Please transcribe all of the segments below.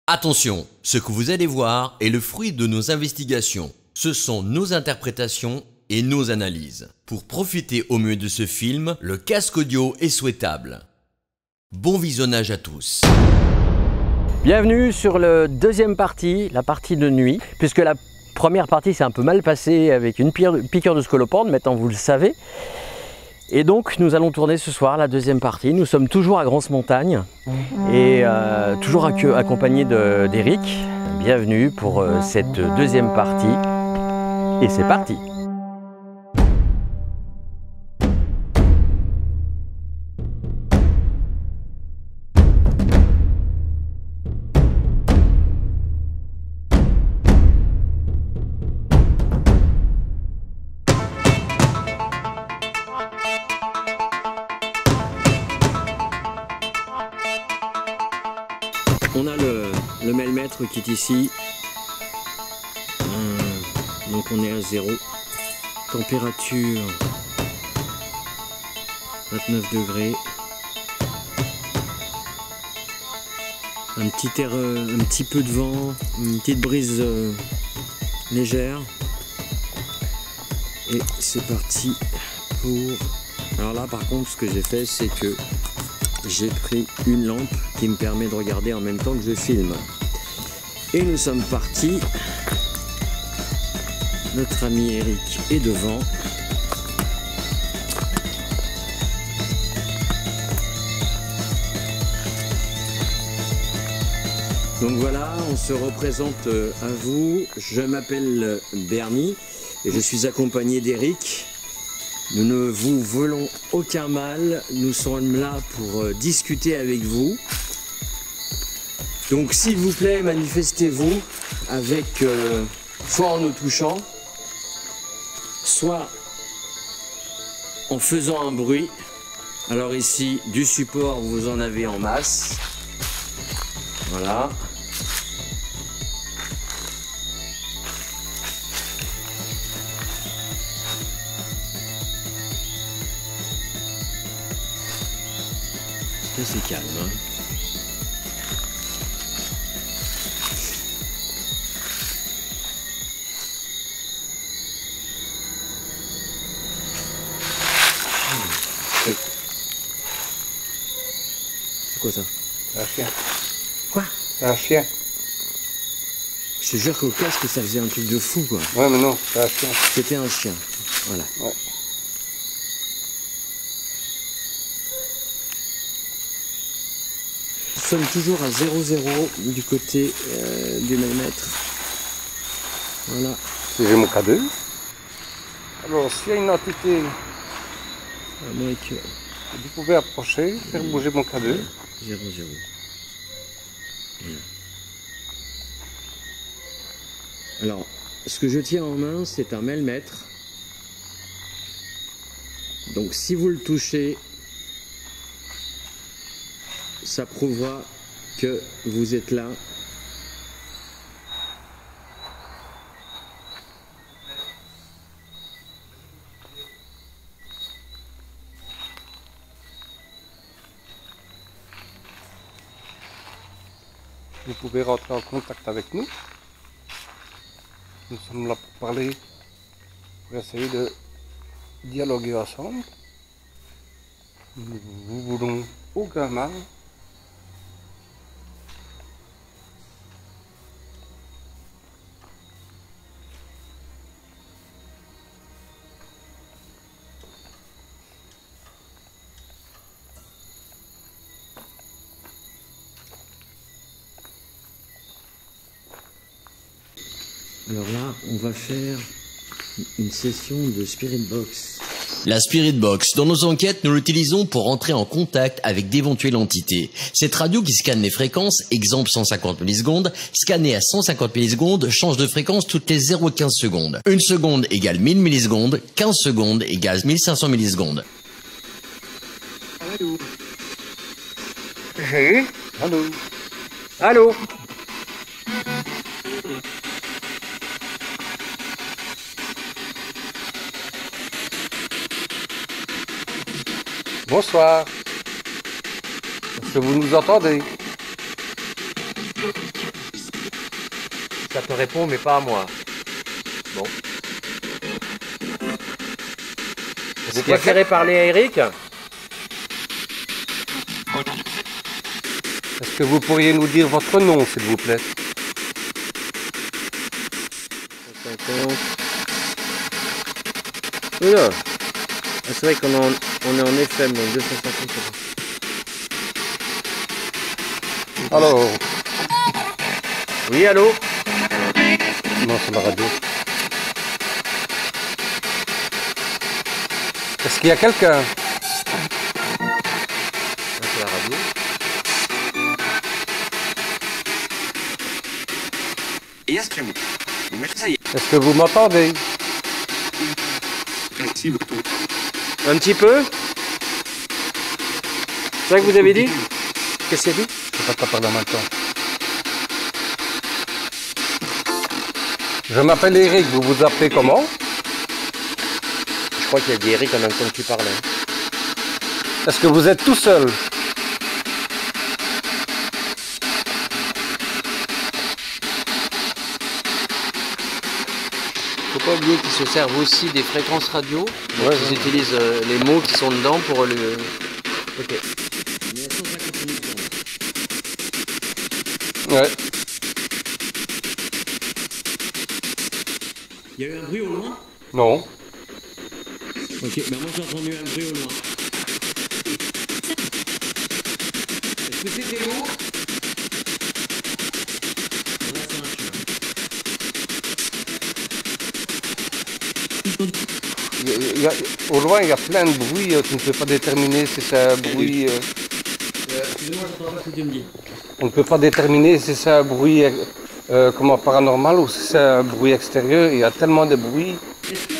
Attention, ce que vous allez voir est le fruit de nos investigations. Ce sont nos interprétations et nos analyses. Pour profiter au mieux de ce film, le casque audio est souhaitable. Bon visionnage à tous. Bienvenue sur la deuxième partie, la partie de nuit, puisque la première partie s'est un peu mal passée avec une piqûre de scolopendre, maintenant vous le savez. Et donc nous allons tourner ce soir la deuxième partie. Nous sommes toujours à Grance-Montagne et toujours accompagné d'Eric. Bienvenue pour cette deuxième partie et c'est parti. On a le maillemètre qui est ici, donc on est à 0, température 29 degrés, un petit peu de vent, une petite brise légère, et c'est parti pour... Alors là par contre ce que j'ai fait c'est que j'ai pris une lampe qui me permet de regarder en même temps que je filme. Et nous sommes partis. Notre ami Eric est devant. Donc voilà, on se représente à vous. Je m'appelle Bernie et je suis accompagné d'Eric. Nous ne vous voulons aucun mal, nous sommes là pour discuter avec vous. Donc s'il vous plaît, manifestez-vous avec soit en nous touchant, soit en faisant un bruit. Alors ici, du support, vous en avez en masse. Voilà. C'est calme, hein. C'est quoi ça? C'est un chien. Quoi? C'est un chien. Je te jure qu'au casque ça faisait un truc de fou quoi. Ouais mais non, c'est un chien. C'était un chien. Voilà. Ouais. Nous sommes toujours à 0,0 du côté du maillemètre. Voilà. J'ai mon K2. Alors s'il y a une entité Avec vous pouvez approcher, faire bouger mon K2. 0,0. Alors, ce que je tiens en main, c'est un maillemètre. Donc si vous le touchez, ça prouvera que vous êtes là. Vous pouvez rentrer en contact avec nous. Nous sommes là pour parler, pour essayer de dialoguer ensemble. Nous vous voulons aucun mal. Alors là, on va faire une session de Spirit Box. La Spirit Box, dans nos enquêtes, nous l'utilisons pour entrer en contact avec d'éventuelles entités. Cette radio qui scanne les fréquences, exemple 150 millisecondes, scannée à 150 millisecondes, change de fréquence toutes les 0,15 secondes. 1 seconde égale 1000 millisecondes, 15 secondes égale 1500 millisecondes. Allô. Allô. Allô. Bonsoir. Est-ce que vous nous entendez? Ça te répond, mais pas à moi. Bon. Vous préférez parler à Eric? Est-ce que vous pourriez nous dire votre nom, s'il vous plaît? 50. Oula. C'est vrai qu'on est en FM, donc 250. Alors, Oui, allô? non, c'est la radio. Est-ce qu'il y a quelqu'un? C'est la radio. Est-ce que vous m'entendez? Un petit peu? C'est ça que vous avez dit? Qu'est-ce qu'il a dit? Je ne sais pas quoi parler en même temps. Je m'appelle Eric, vous vous appelez comment? Je crois qu'il a dit Eric en même temps que tu parlais. Est-ce que vous êtes tout seul? Faut pas oublier qu'ils se servent aussi des fréquences radio. Donc Ouais, ils ouais. utilisent les mots qui sont dedans pour le... Ok. Ouais. Il y a eu un bruit au loin? Non. Ok, ben moi j'ai entendu un bruit au loin. Est-ce que c'était lourd? Là c'est un chien. Au loin, il y a plein de bruit. Tu ne peux pas déterminer si c'est un bruit. Excusez-moi, j'entends pas ce que tu me dis. On ne peut pas déterminer si c'est un bruit comment, paranormal ou si c'est un bruit extérieur. Il y a tellement de bruit. Est-ce que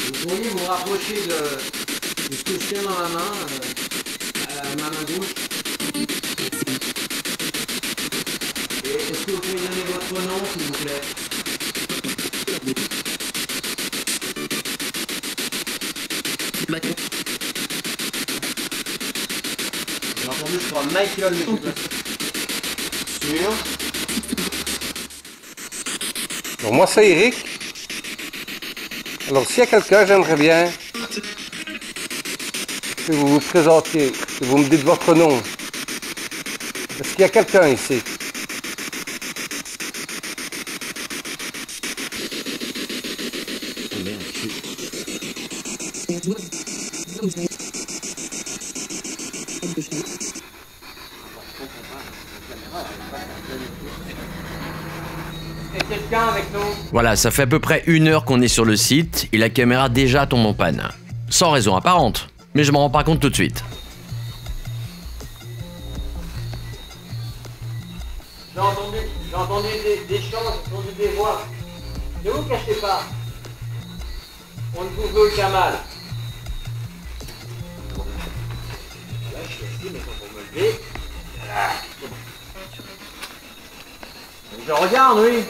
vous pourriez vous rapprocher de ce que je tiens dans ma main, ma main gauche? Et est-ce que vous pouvez donner votre nom, s'il vous plaît? J'ai entendu, je crois, Michael, mais je suis pas sûr. Alors moi c'est Eric. Alors s'il y a quelqu'un, j'aimerais bien que vous vous présentiez, que vous me dites votre nom. Est-ce qu'il y a quelqu'un ici? Quelqu'un avec nous? Voilà, ça fait à peu près 1 heure qu'on est sur le site et la caméra déjà tombe en panne. Sans raison apparente, mais je m'en rends pas compte tout de suite. J'ai entendu des chants, j'ai entendu des voix. Ne vous cachez pas. On ne vous veut qu'un mal. Là, je suis assis, maintenant pour me lever. Voilà. Je regarde, oui.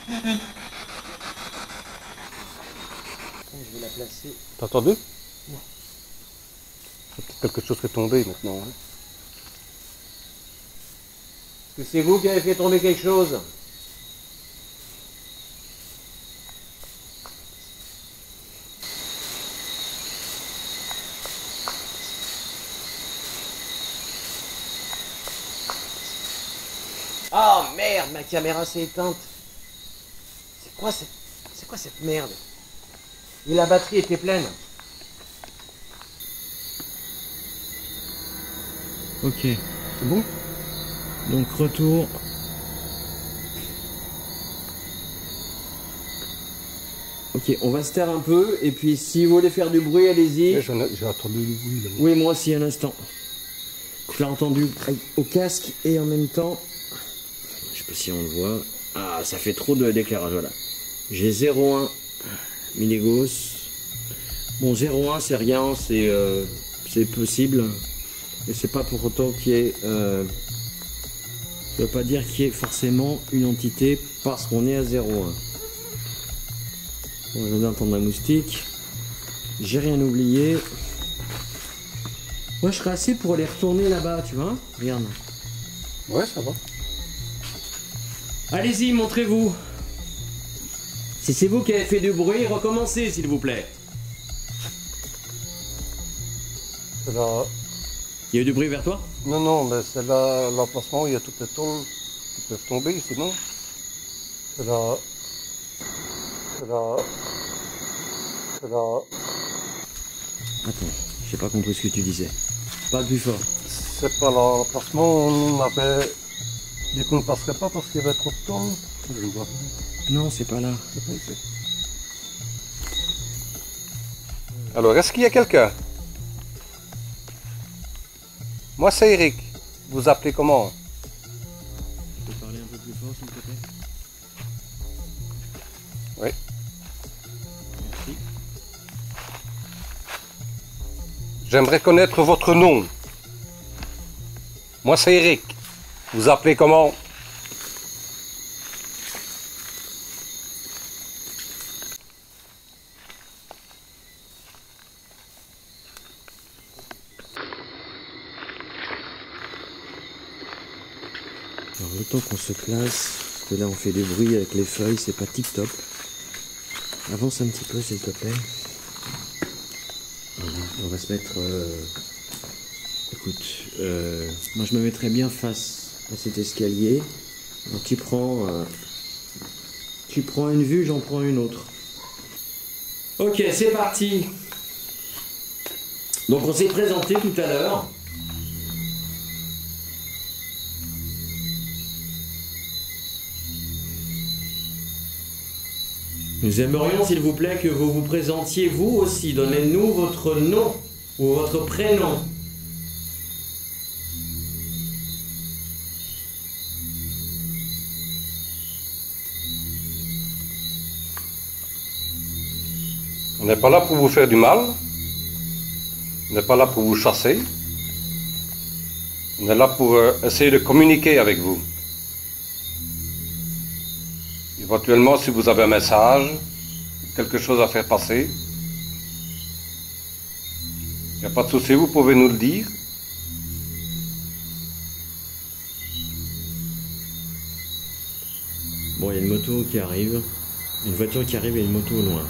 Je vais la placer. T'as entendu? Ouais. Il y a peut-être quelque chose qui est tombé maintenant. Hein. Est-ce que c'est vous qui avez fait tomber quelque chose? Oh merde, ma caméra s'est éteinte. C'est quoi cette merde? Et la batterie était pleine. Ok, C'est bon? donc retour. Ok, on va se taire un peu et puis si vous voulez faire du bruit, allez-y. J'ai entendu du bruit là. Oui, moi aussi, un instant. Je l'ai entendu au casque et en même temps... Je sais pas si on le voit. Ah, ça fait trop d'éclairage, voilà. J'ai 0,1 milligauss. Bon, 0,1 c'est rien, c'est possible. Et c'est pas pour autant qu'il y ait... ça veut pas dire qu'il y ait forcément une entité parce qu'on est à 0,1. Bon, je viens d'entendre un moustique. J'ai rien oublié. Moi, je serais assez pour aller retourner là-bas, tu vois. Regarde. Ouais, ça va. Allez-y, montrez-vous. Si c'est vous qui avez fait du bruit, recommencez, s'il vous plaît. C'est là... Il y a eu du bruit vers toi? Non, non, mais c'est là l'emplacement où il y a toutes les tôles qui peuvent tomber, sinon. C'est là... C'est là... C'est là... Attends, j'ai pas compris ce que tu disais. Parle plus fort. C'est pas l'emplacement où on avait dit qu'on ne passerait pas parce qu'il y avait trop de tôles. Je ne vois pas. Non, c'est pas là. C'est pas ici. Alors, est-ce qu'il y a quelqu'un? Moi, c'est Eric. Vous appelez comment? Tu peux parler un peu plus fort, s'il te plaît? Oui. Merci. J'aimerais connaître votre nom. Moi, c'est Eric. Vous appelez comment? Alors, le temps qu'on se place, parce que là on fait du bruit avec les feuilles, c'est pas tip top. Avance un petit peu, s'il te plaît. Voilà, on va se mettre. Écoute, moi je me mettrais bien face à cet escalier. Donc tu prends une vue, j'en prends une autre. Ok, c'est parti. Donc on s'est présenté tout à l'heure. Nous aimerions, s'il vous plaît, que vous vous présentiez vous aussi. Donnez-nous votre nom ou votre prénom. On n'est pas là pour vous faire du mal. On n'est pas là pour vous chasser. On est là pour essayer de communiquer avec vous. Éventuellement, si vous avez un message, quelque chose à faire passer, il n'y a pas de souci, vous pouvez nous le dire. Bon, il y a une moto qui arrive. Une voiture qui arrive et une moto au loin.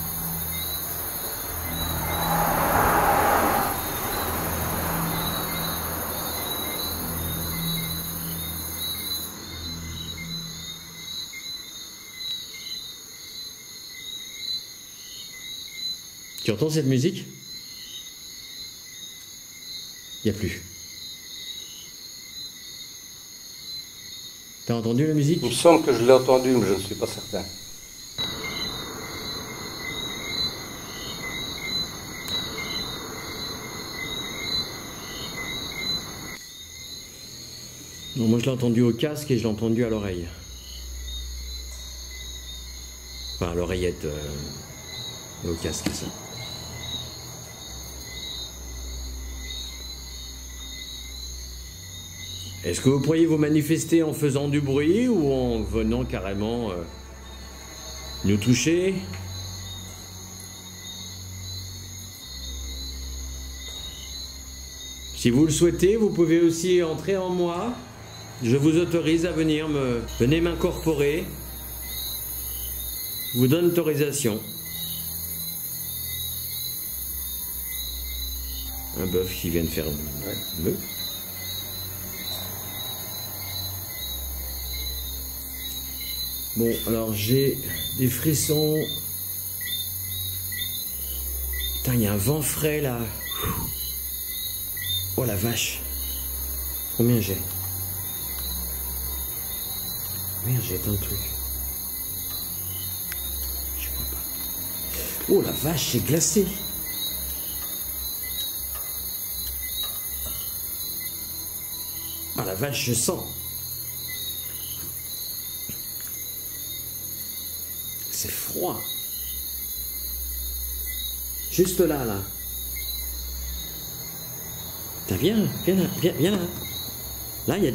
Tu entends cette musique? Il n'y a plus. T'as entendu la musique? Il me semble que je l'ai entendu, mais je ne suis pas certain. Non, moi je l'ai entendu au casque et je l'ai entendu à l'oreille. Enfin, à l'oreillette, au casque, ça. Est-ce que vous pourriez vous manifester en faisant du bruit ou en venant carrément nous toucher? Si vous le souhaitez, vous pouvez aussi entrer en moi. Je vous autorise à venir venez m'incorporer. Je vous donne autorisation. Un bœuf qui vient de faire un bœuf. Bon, alors j'ai des frissons. Putain, il y a un vent frais là. Oh la vache. Combien j'ai? Merde, j'ai éteint le truc. Je vois pas. Oh la vache, c'est glacé. Ah la vache, je sens. C'est froid. Juste là, là. Putain, viens, viens là, viens là. Là, il y a...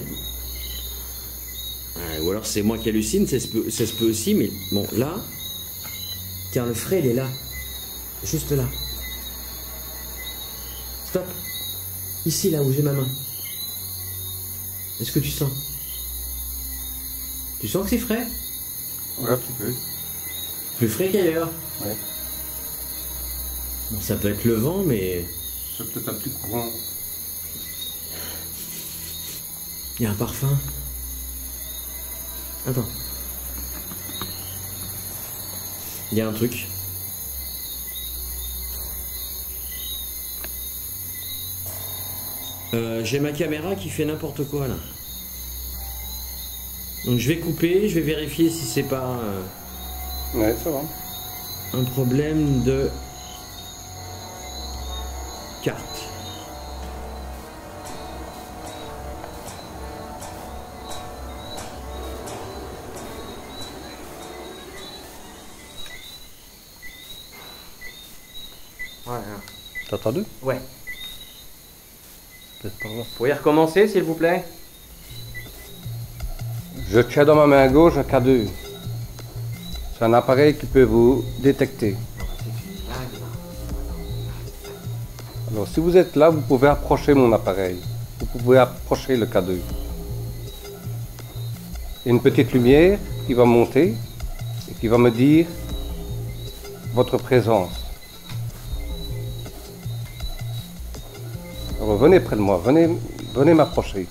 Ah, ou alors c'est moi qui hallucine, ça se peut aussi, mais bon, là... Tiens, le frais, il est là. Juste là. stop. Ici, là où j'ai ma main. Est-ce que tu sens? Tu sens que c'est frais? Ouais, un petit peu. Plus frais qu'ailleurs. Ouais. Bon, ça peut être le vent, mais... C'est peut-être un petit courant. Il y a un parfum. Attends. Il y a un truc. J'ai ma caméra qui fait n'importe quoi là. Donc je vais couper, je vais vérifier si c'est pas Ouais, ça va. un problème de carte. Voilà. T'as entendu? Ouais. Peut-être par là. Vous pouvez recommencer s'il vous plaît? Je tiens dans ma main gauche un K2. C'est un appareil qui peut vous détecter. Alors si vous êtes là, vous pouvez approcher mon appareil. Vous pouvez approcher le K2. Il y a une petite lumière qui va monter et qui va me dire votre présence. Alors venez près de moi, venez m'approcher.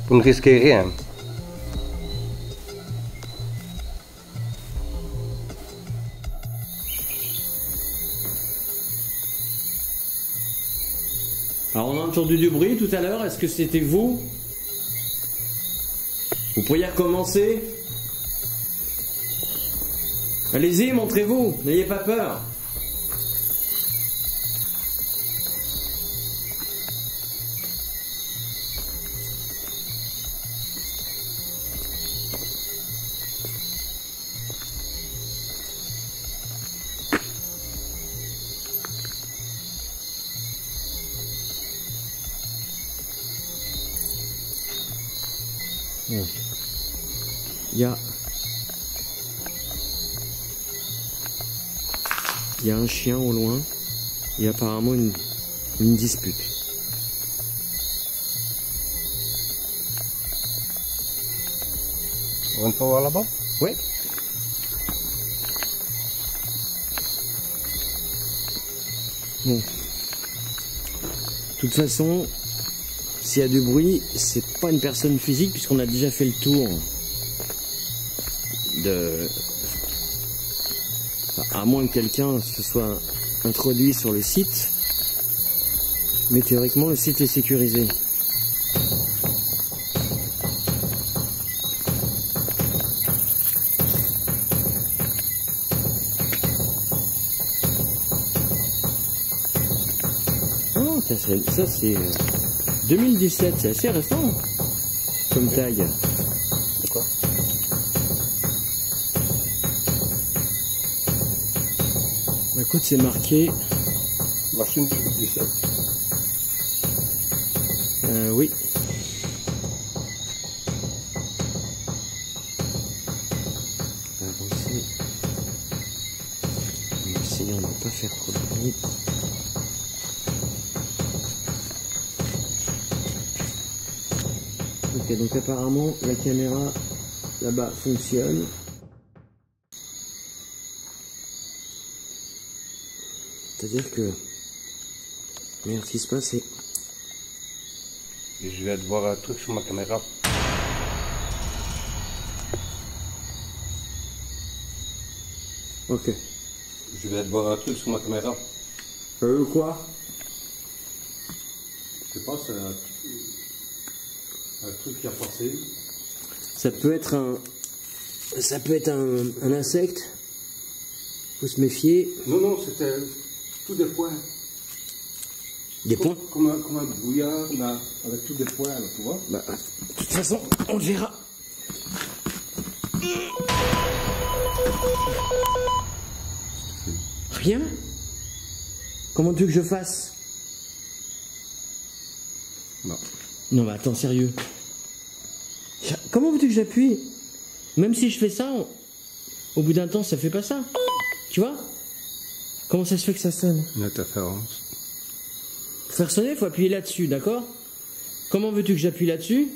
Vous ne risquez rien. Alors on a entendu du bruit tout à l'heure, est-ce que c'était vous? Vous pourriez recommencer? Allez-y, montrez-vous, n'ayez pas peur. Il y a un chien au loin et apparemment une dispute. On va voir là-bas? Ouais. Bon. De toute façon, s'il y a du bruit, c'est pas une personne physique puisqu'on a déjà fait le tour de... À moins que quelqu'un se soit introduit sur le site, mais théoriquement le site est sécurisé. Oh, ça c'est 2017, c'est assez récent comme tag. C'est quoi? Écoute, c'est marqué. Machine 17. Oui. On va avancer. On va essayer de ne pas faire trop de bruit. Ok, donc apparemment la caméra là-bas fonctionne. C'est-à-dire que... Merde, ce qui se passe, c'est... Et je vais te voir un truc sur ma caméra. Ok. Je vais te voir un truc sur ma caméra. Quoi? Je sais pas, c'est un truc qui a passé. Ça peut être un... Ça peut être un insecte. Faut se méfier. Non, c'était tout des points. Des points? Comme un brouillard, mais avec tous des points, là, tu vois. Bah, de toute façon, on le verra. Rien? Comment tu veux que je fasse? Non. Non, mais attends, sérieux. Comment veux-tu que j'appuie? Même si je fais ça, Au bout d'un temps, ça fait pas ça. Tu vois? Comment ça se fait que ça sonne? Une interférence. Pour faire sonner, il faut appuyer là-dessus, d'accord? Comment veux-tu que j'appuie là-dessus?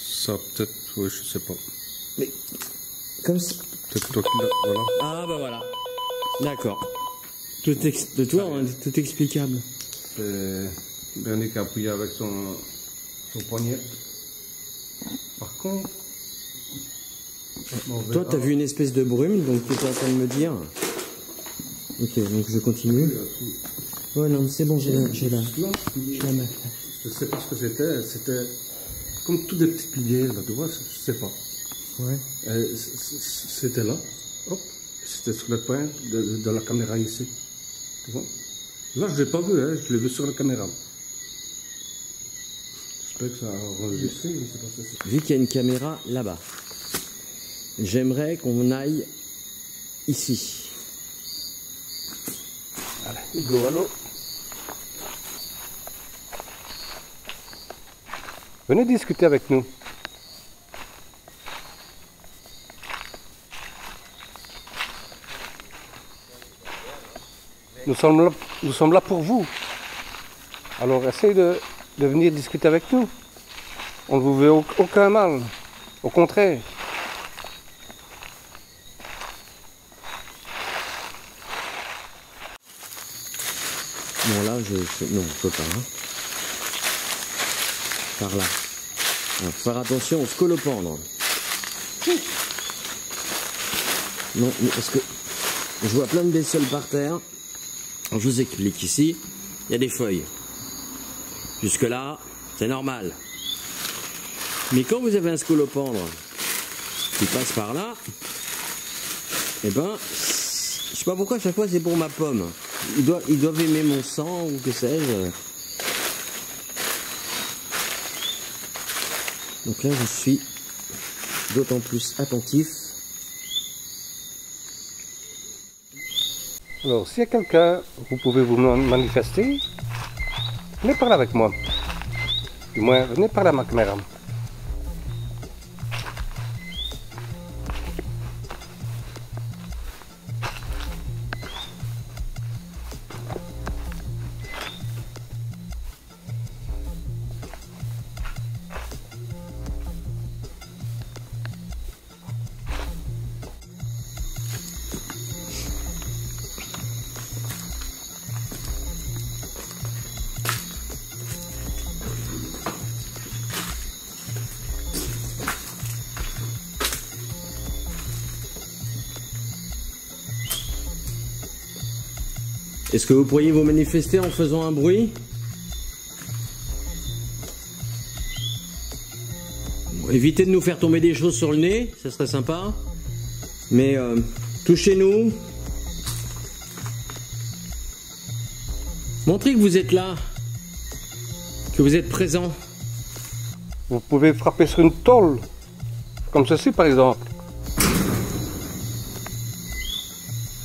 Ça peut-être, oui, je sais pas. Mais, comme ça. Peut-être toi qui l'as, voilà. Ah bah voilà. D'accord. De toi, hein, tout explicable. C'est Bernie qui a appuyé avec son poignet. Par contre... Toi, t'as vu une espèce de brume, donc tu es en train de me dire... Ok, donc je continue. Ouais, non, mais c'est bon, j'ai la Mac. Je sais pas ce que c'était. C'était comme tous des petits piliers, là, tu vois, je sais pas. Ouais. C'était là, hop, c'était sur le point de la caméra ici. Tu vois? Là, je l'ai pas vu, hein, je l'ai vu sur la caméra. J'espère que ça a enregistré, je sais pas ce que c'est. Vu qu'il y a une caméra là-bas, j'aimerais qu'on aille ici. Allez, go, allô. Venez discuter avec nous. Nous sommes là pour vous. Alors essayez de venir discuter avec nous. On ne vous veut aucun mal. Au contraire. Bon là, non, je peux pas. Hein. Par là. Alors, faire attention au scolopendre. Non, mais parce que je vois plein de bestioles par terre. Alors, je vous explique ici, il y a des feuilles. Jusque là, c'est normal. Mais quand vous avez un scolopendre qui passe par là, eh ben, je sais pas pourquoi à chaque fois c'est pour ma pomme. Ils doivent aimer mon sang ou que sais-je. Donc là, je suis d'autant plus attentif. Alors, s'il y a quelqu'un, vous pouvez vous manifester. Venez parler avec moi. Du moins, venez parler à ma caméra. Est-ce que vous pourriez vous manifester en faisant un bruit? Bon, évitez de nous faire tomber des choses sur le nez, ça serait sympa. Mais touchez-nous. Montrez que vous êtes là, que vous êtes présent. Vous pouvez frapper sur une tôle, comme ceci par exemple.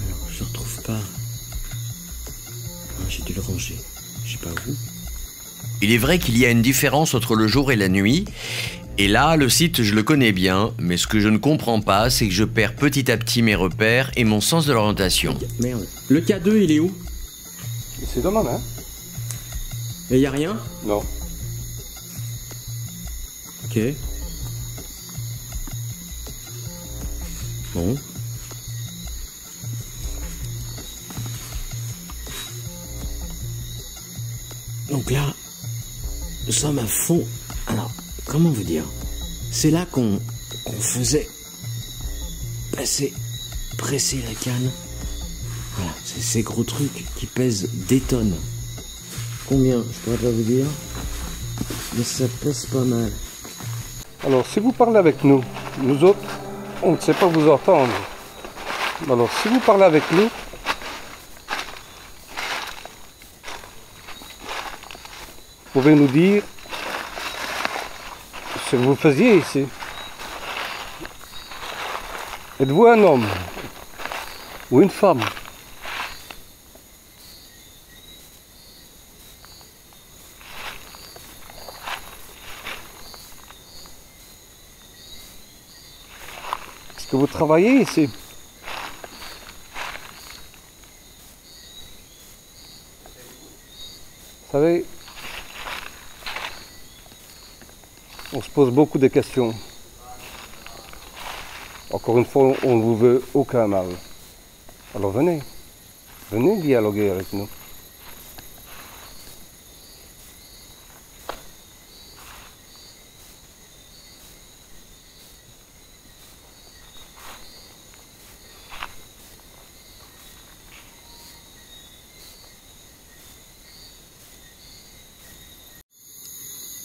Alors, je ne retrouve pas. J'ai dû le ranger. Je sais pas où. Il est vrai qu'il y a une différence entre le jour et la nuit. Et là, le site, je le connais bien, mais ce que je ne comprends pas, c'est que je perds petit à petit mes repères et mon sens de l'orientation. Merde. Le K2, il est où? C'est dommage, hein? Et y a rien? Non. Ok. Bon. Donc là, nous sommes à fond. Alors, comment vous dire? C'est là qu'on faisait presser la canne. Voilà, c'est ces gros trucs qui pèsent des tonnes. Combien? Je pourrais pas vous dire. Mais ça pèse pas mal. Alors, si vous parlez avec nous, nous autres, on ne sait pas vous entendre. Alors, si vous parlez avec nous, vous pouvez nous dire ce que vous faisiez ici. Êtes-vous un homme ou une femme? que vous travaillez ici. Vous savez, on se pose beaucoup de questions. Encore une fois, on ne vous veut aucun mal. Alors venez, venez dialoguer avec nous.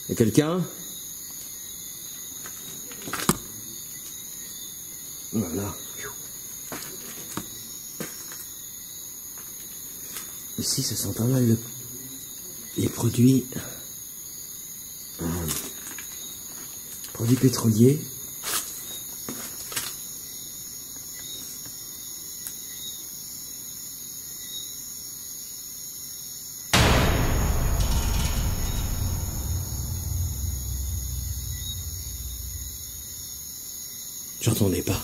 Y a quelqu'un? Voilà. Ici, ça sent pas mal les produits pétroliers. J'entendais pas.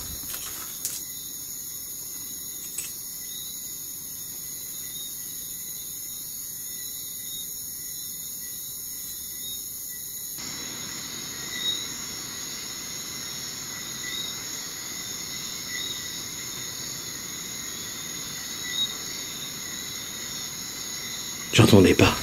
J'entendais pas.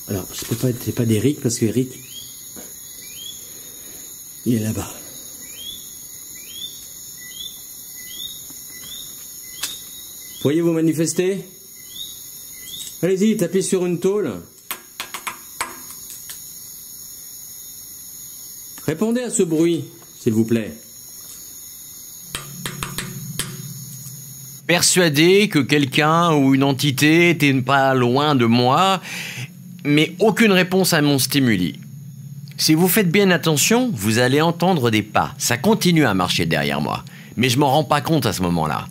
Alors, c'est pas d'Eric, parce qu'Eric, il est là-bas. Pourriez-vous manifester? Allez-y, tapez sur une tôle. Répondez à ce bruit, s'il vous plaît. Persuadé que quelqu'un ou une entité était pas loin de moi, mais aucune réponse à mon stimuli. Si vous faites bien attention, vous allez entendre des pas. Ça continue à marcher derrière moi, mais je m'en rends pas compte à ce moment-là.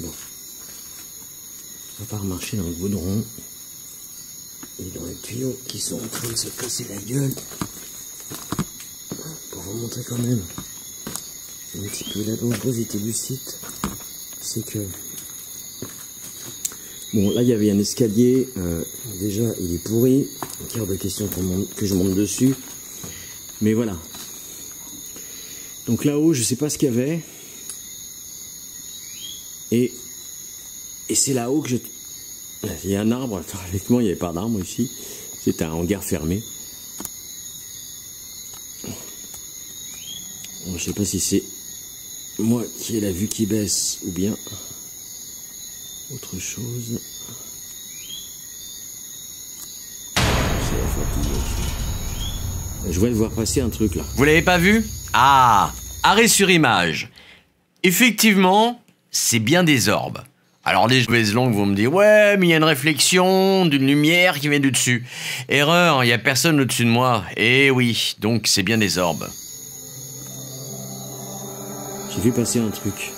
Bon. On va pas remarcher dans le goudron et dans les tuyaux qui sont en train de se casser la gueule. Pour vous montrer quand même un petit peu la dangerosité du site. C'est que... Bon, là il y avait un escalier. Déjà il est pourri. Il y a hors de question que je monte dessus. Mais voilà. Donc là-haut, je sais pas ce qu'il y avait. Et c'est là-haut que je... Il y a un arbre, effectivement il n'y avait pas d'arbre ici, c'était un hangar fermé. Bon, je sais pas si c'est moi qui ai la vue qui baisse ou bien autre chose. C'est la fatigue. Je voulais voir passer un truc là. Vous l'avez pas vu? Ah, arrêt sur image. Effectivement, c'est bien des orbes. Alors les mauvaises langues vont me dire « Ouais, mais il y a une réflexion d'une lumière qui vient du dessus. » Erreur, il n'y a personne au-dessus de moi. Eh oui, donc c'est bien des orbes. J'ai vu passer un truc.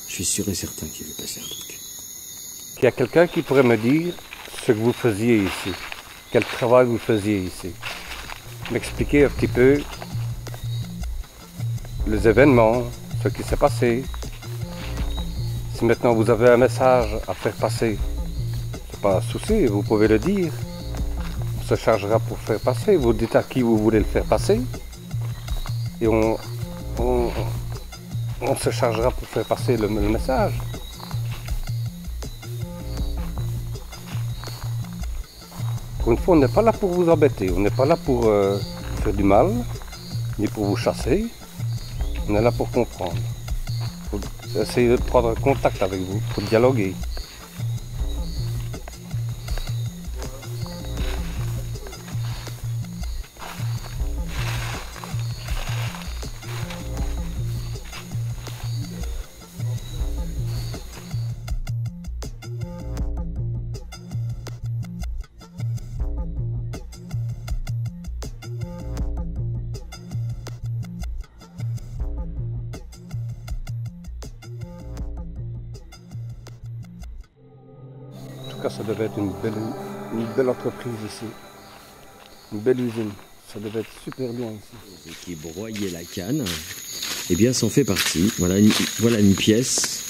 Je suis sûr et certain qu'il a vu passer un truc. Il y a quelqu'un qui pourrait me dire ce que vous faisiez ici. Quel travail vous faisiez ici. M'expliquer un petit peu les événements, ce qui s'est passé. Si maintenant vous avez un message à faire passer, c'est pas un souci, vous pouvez le dire. On se chargera pour faire passer. Vous dites à qui vous voulez le faire passer. Et on se chargera pour faire passer le message. Pour une fois, on n'est pas là pour vous embêter. On n'est pas là pour faire du mal, ni pour vous chasser. On est là pour comprendre. Pour essayer de prendre contact avec vous, pour dialoguer. cas, ça devait être une belle entreprise ici. Une belle usine. Ça devait être super bien ici. Qui broyait la canne, eh bien, ça en fait partie. Voilà une pièce.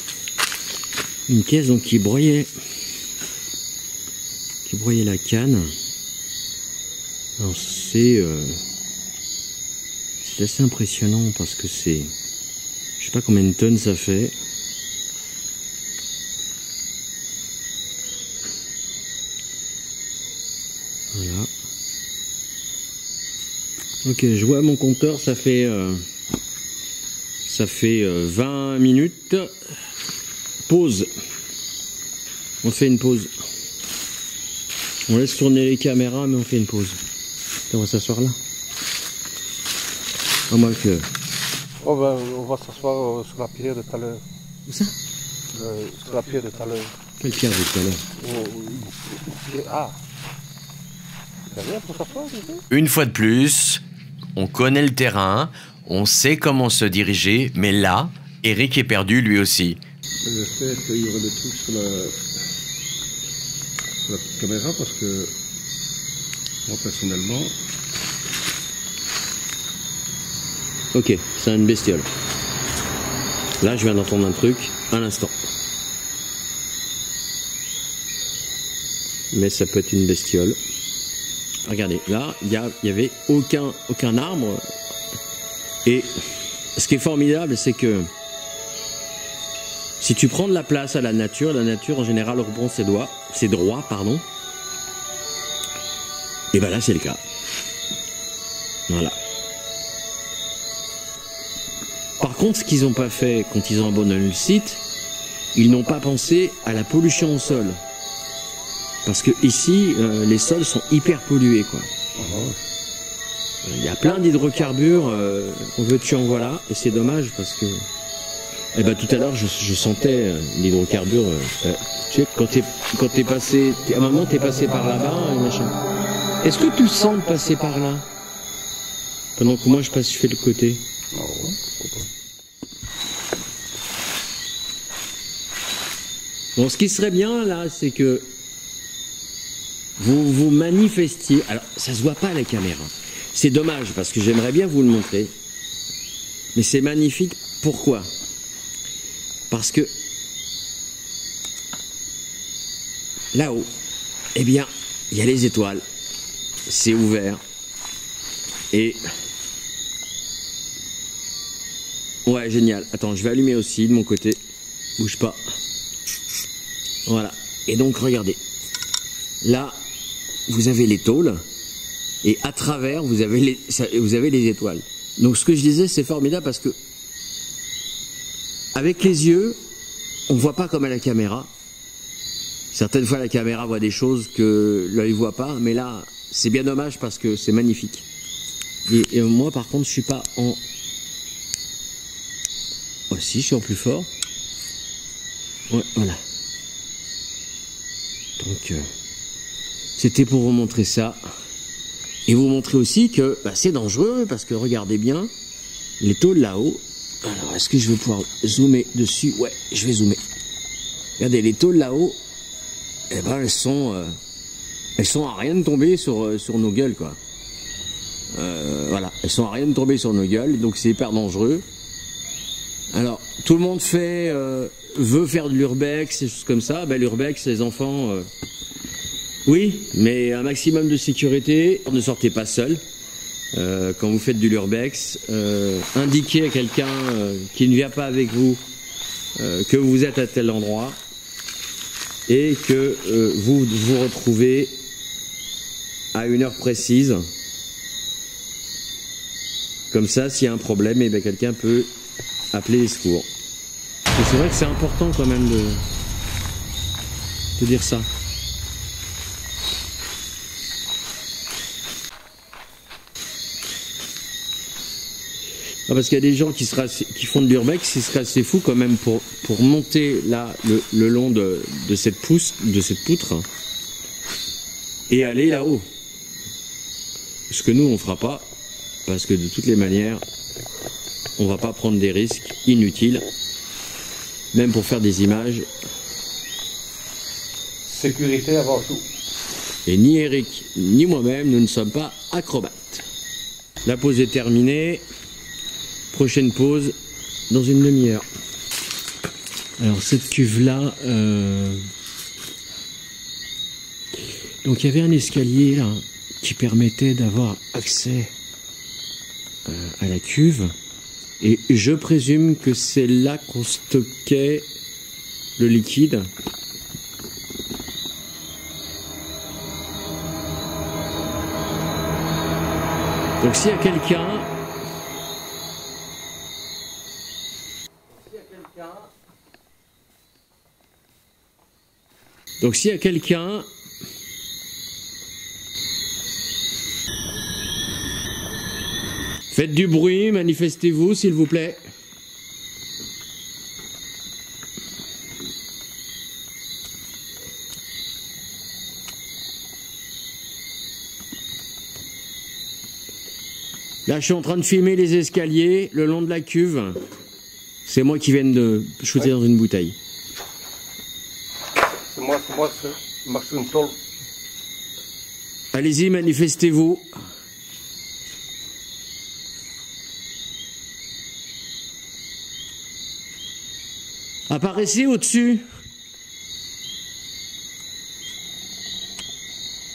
Une pièce donc qui broyait la canne. Alors c'est assez impressionnant parce que c'est, je sais pas combien de tonnes ça fait. Voilà. Ok, je vois mon compteur, ça fait 20 minutes. Pause. On fait une pause. On laisse tourner les caméras, mais on fait une pause. On va s'asseoir là. À moins que... On va s'asseoir sur la pierre de tout à l'heure. Où ça? Sur la pierre de tout à l'heure. Quelle pierre de tout à l'heure? Ah. C'est rien pour s'asseoir, tu sais? Une fois de plus, on connaît le terrain, on sait comment se diriger, mais là, Eric est perdu lui aussi. J'espère qu'il y aura des trucs sur la caméra parce que moi personnellement... Ok, c'est une bestiole. Là, je viens d'entendre un truc à l'instant. Mais ça peut être une bestiole. Regardez, là, il y avait aucun arbre. Et ce qui est formidable, c'est que si tu prends de la place à la nature en général reprend ses droits, et ben là c'est le cas. Voilà. Par contre, ce qu'ils n'ont pas fait quand ils ont abandonné le site, ils n'ont pas pensé à la pollution au sol. Parce que ici, les sols sont hyper pollués, quoi. Il y a plein d'hydrocarbures, on veut tu en voilà, et c'est dommage parce que... Eh ben tout à l'heure je sentais l'hydrocarbure. Tu sais, quand t'es passé, à un moment t'es passé par là-bas, machin. Est-ce que tu le sens de passer par là? Pendant que moi je fais le côté. Ah ouais, pourquoi pas. Bon, ce qui serait bien là, c'est que vous manifestiez. Alors, ça se voit pas à la caméra. C'est dommage parce que j'aimerais bien vous le montrer. Mais c'est magnifique. Pourquoi? Parce que là-haut, eh bien, il y a les étoiles. C'est ouvert. Et ouais, génial. Attends, je vais allumer aussi de mon côté. Bouge pas. Voilà. Et donc, regardez. Là, vous avez les tôles. Et à travers, vous avez les étoiles. Donc, ce que je disais, c'est formidable parce que avec les yeux, on ne voit pas comme à la caméra. Certaines fois, la caméra voit des choses que l'œil ne voit pas. Mais là, c'est bien dommage parce que c'est magnifique. Et moi, par contre, je suis pas en... Oh si, je suis en plus fort. Ouais, voilà. Donc, c'était pour vous montrer ça. Et vous montrer aussi que c'est dangereux, parce que regardez bien, les tôles là-haut. Alors, est-ce que je vais pouvoir zoomer dessus? Ouais, je vais zoomer. Regardez, les tôles là-haut, eh ben, elles sont à rien de tomber sur nos gueules, quoi. Voilà, elles sont à rien de tomber sur nos gueules, donc c'est hyper dangereux. Alors, tout le monde veut faire de l'urbex, des choses comme ça. Ben, l'urbex, les enfants, oui, mais un maximum de sécurité. Ne sortez pas seul quand vous faites de l'urbex. Indiquez à quelqu'un qui ne vient pas avec vous que vous êtes à tel endroit et que vous vous retrouvez à une heure précise. Comme ça, s'il y a un problème, eh bien, quelqu'un peut appeler les secours. Et c'est vrai que c'est important quand même de dire ça. Ah, parce qu'il y a des gens qui font de l'urbex, qui seraient assez fous quand même pour monter là le long de cette poutre et aller là-haut. Ce que nous on fera pas, parce que de toutes les manières, on va pas prendre des risques inutiles, même pour faire des images. sécurité avant tout. Et ni Eric, ni moi-même, nous ne sommes pas acrobates. La pause est terminée. Prochaine pause dans une demi-heure. Alors cette cuve-là... Donc il y avait un escalier là qui permettait d'avoir accès à la cuve. Et je présume que c'est là qu'on stockait le liquide. Donc s'il y a quelqu'un... Donc s'il y a quelqu'un... Faites du bruit, manifestez-vous s'il vous plaît. Là, je suis en train de filmer les escaliers le long de la cuve. C'est moi qui viens de shooter dans une bouteille. C'est moi, je marche sur une tôle. Allez-y, manifestez-vous. Apparaissez au-dessus.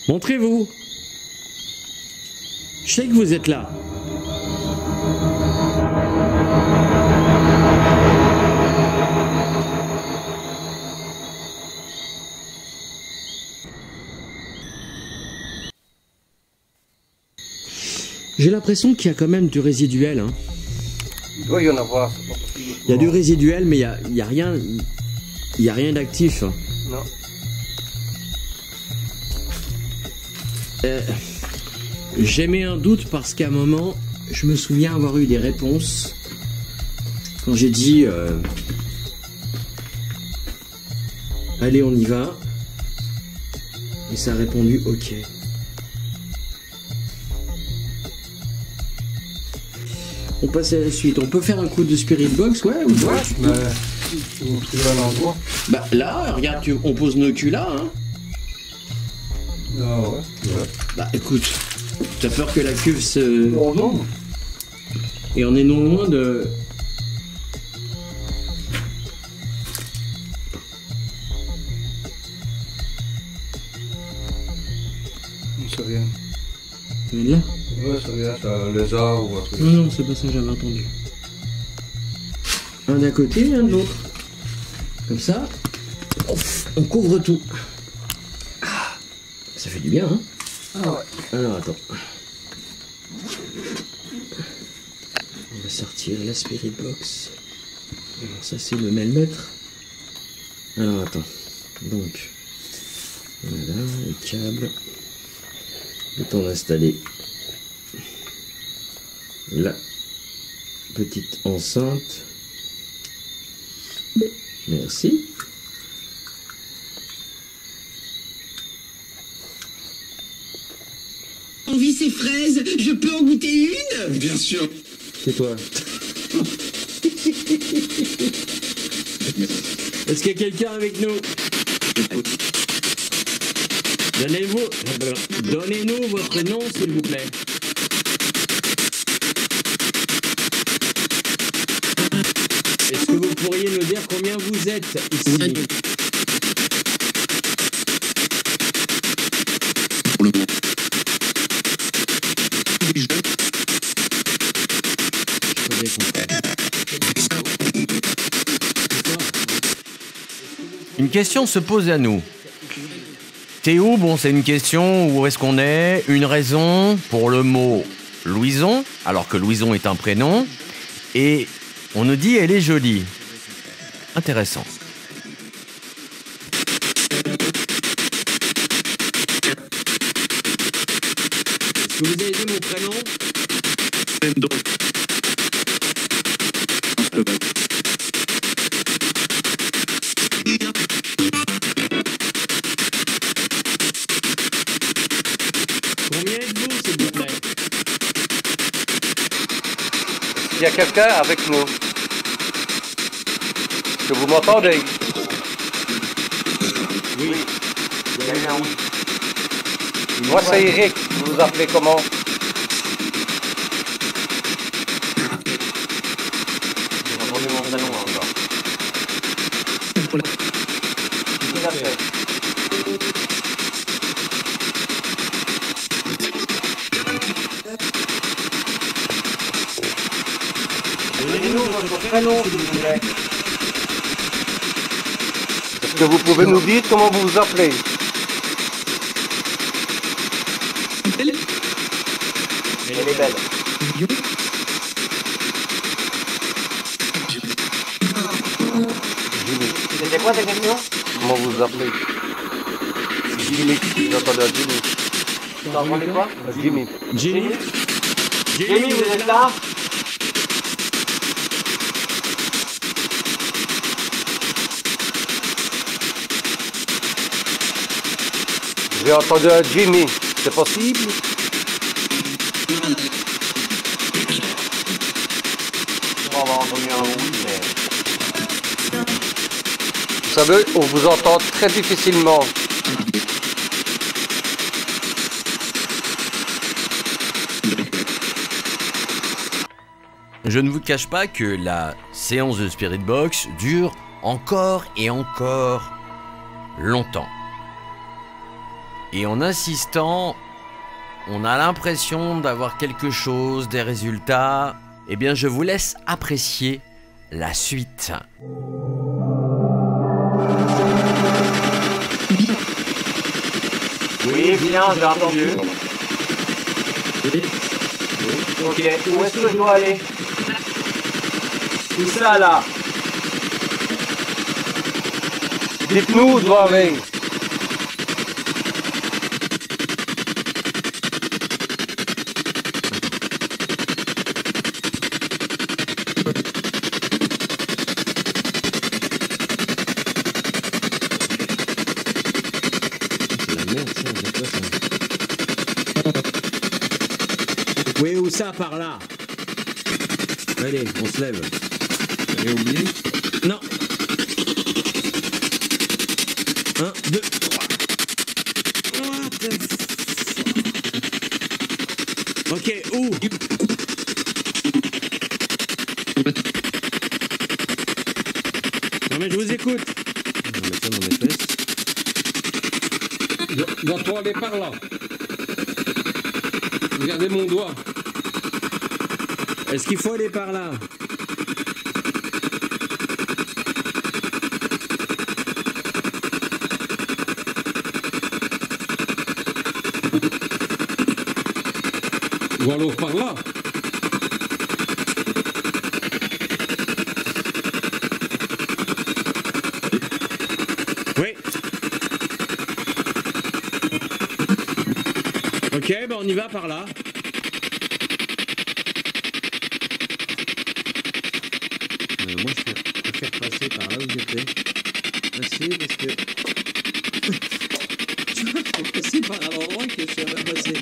Montrez-vous. Je sais que vous êtes là. J'ai l'impression qu'il y a quand même du résiduel. Hein. Il doit y en avoir. C'est pas possible. Il y a du résiduel, mais il y a rien d'actif. Non. J'émets un doute parce qu'à un moment, je me souviens avoir eu des réponses quand j'ai dit allez, on y va, et ça a répondu ok. On passe à la suite. On peut faire un coup de spirit box, ouais, ou pas? Mais vous trouvez un endroit. Bah là, regarde, on pose nos culs là, hein. Ah ouais. Bah écoute, t'as peur que la cuve se... Oh non. Et on est non loin de... C'est rien. Mais là? Ouais, c'est rien, c'est un lézard ou un truc. Non, c'est pas ça que j'avais entendu. Un d'un côté et un de l'autre. Comme ça, on couvre tout. Ah, ça fait du bien, hein? Ah ouais. Alors, attends. On va sortir la spirit box. Alors, ça, c'est le melmètre. Alors, attends. Donc, voilà, les câbles. Le temps d'installer la petite enceinte. Merci. Envie ces fraises, je peux en goûter une? Bien sûr. C'est toi. Est-ce qu'il y a quelqu'un avec nous? Donnez-nous votre nom, s'il vous plaît. Est-ce que vous pourriez nous dire combien vous êtes ici? Pour le moment. Une question se pose à nous. T'es où? Bon, c'est une question. Où est-ce qu'on est? Une raison pour le mot Louison, alors que Louison est un prénom. Et on nous dit elle est jolie. Intéressant. Est-ce que vous avez vu mon prénom? Combien êtes-vous, s'il vous plaît? Il y a quelqu'un avec nous. Que vous m'entendez? Oui. Moi c'est Eric, vous vous appelez comment? Donnez-nous votre prénom, s'il vous plaît. Est-ce que vous pouvez nous dire comment vous vous appelez? Elle est belle. Jimmy. C'était quoi ta question? Comment vous vous appelez? Jimmy. J'ai entendu un Jimmy. T'as entendu quoi? Jimmy. Jimmy? Jimmy, vous êtes là? J'ai entendu un Jimmy. C'est possible? On va entendre un oui, mais... Vous savez, on vous entend très difficilement. Je ne vous cache pas que la séance de Spirit Box dure encore et encore longtemps. Et en insistant, on a l'impression d'avoir quelque chose, des résultats. Eh bien, je vous laisse apprécier la suite. Oui, bien, j'ai entendu. Ok, où est-ce que je dois aller? Où ça, là? Dites-nous où je dois aller. Oui, où ça, par là? Allez, on se lève. J'avais oublié? Non. 1, 2, 3. Ok, où? Non mais je vous écoute. Je vais mettre ça dans mes fesses. Dois-toi aller par là. Regardez mon doigt. Est-ce qu'il faut aller par là? Ou alors par là. Oui. Ok, ben on y va par là. Moi je préfère passer par là où j'étais. Passer parce que... Tu vois, faut passer par un endroit que je suis pas passé.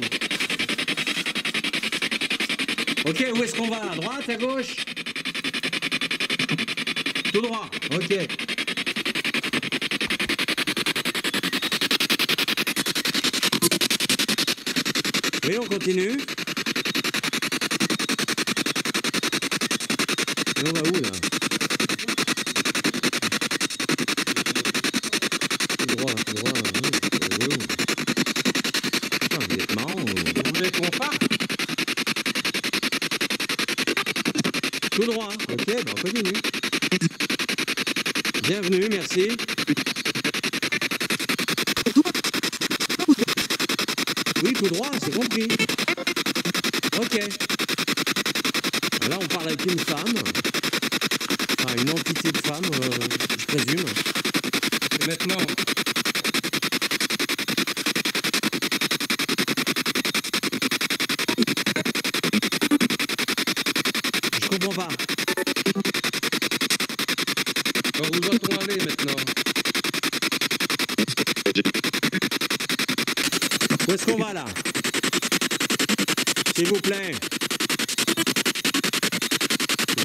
Ok, où est-ce qu'on va? À droite, à gauche? Tout droit, ok. Oui, on continue. Et on va où là? Tout droit, tout droit. Ah, vous êtes marrant. Vous voulez qu'on parte? Tout droit. Ok, ben on continue. Bienvenue, merci. Oui, tout droit, c'est compris. Ok. Là, on parle avec une femme. Enfin, une entité de femme, je présume. Et maintenant, Je comprends pas. où doit-on aller maintenant? Où est-ce qu'on va là? S'il vous plaît.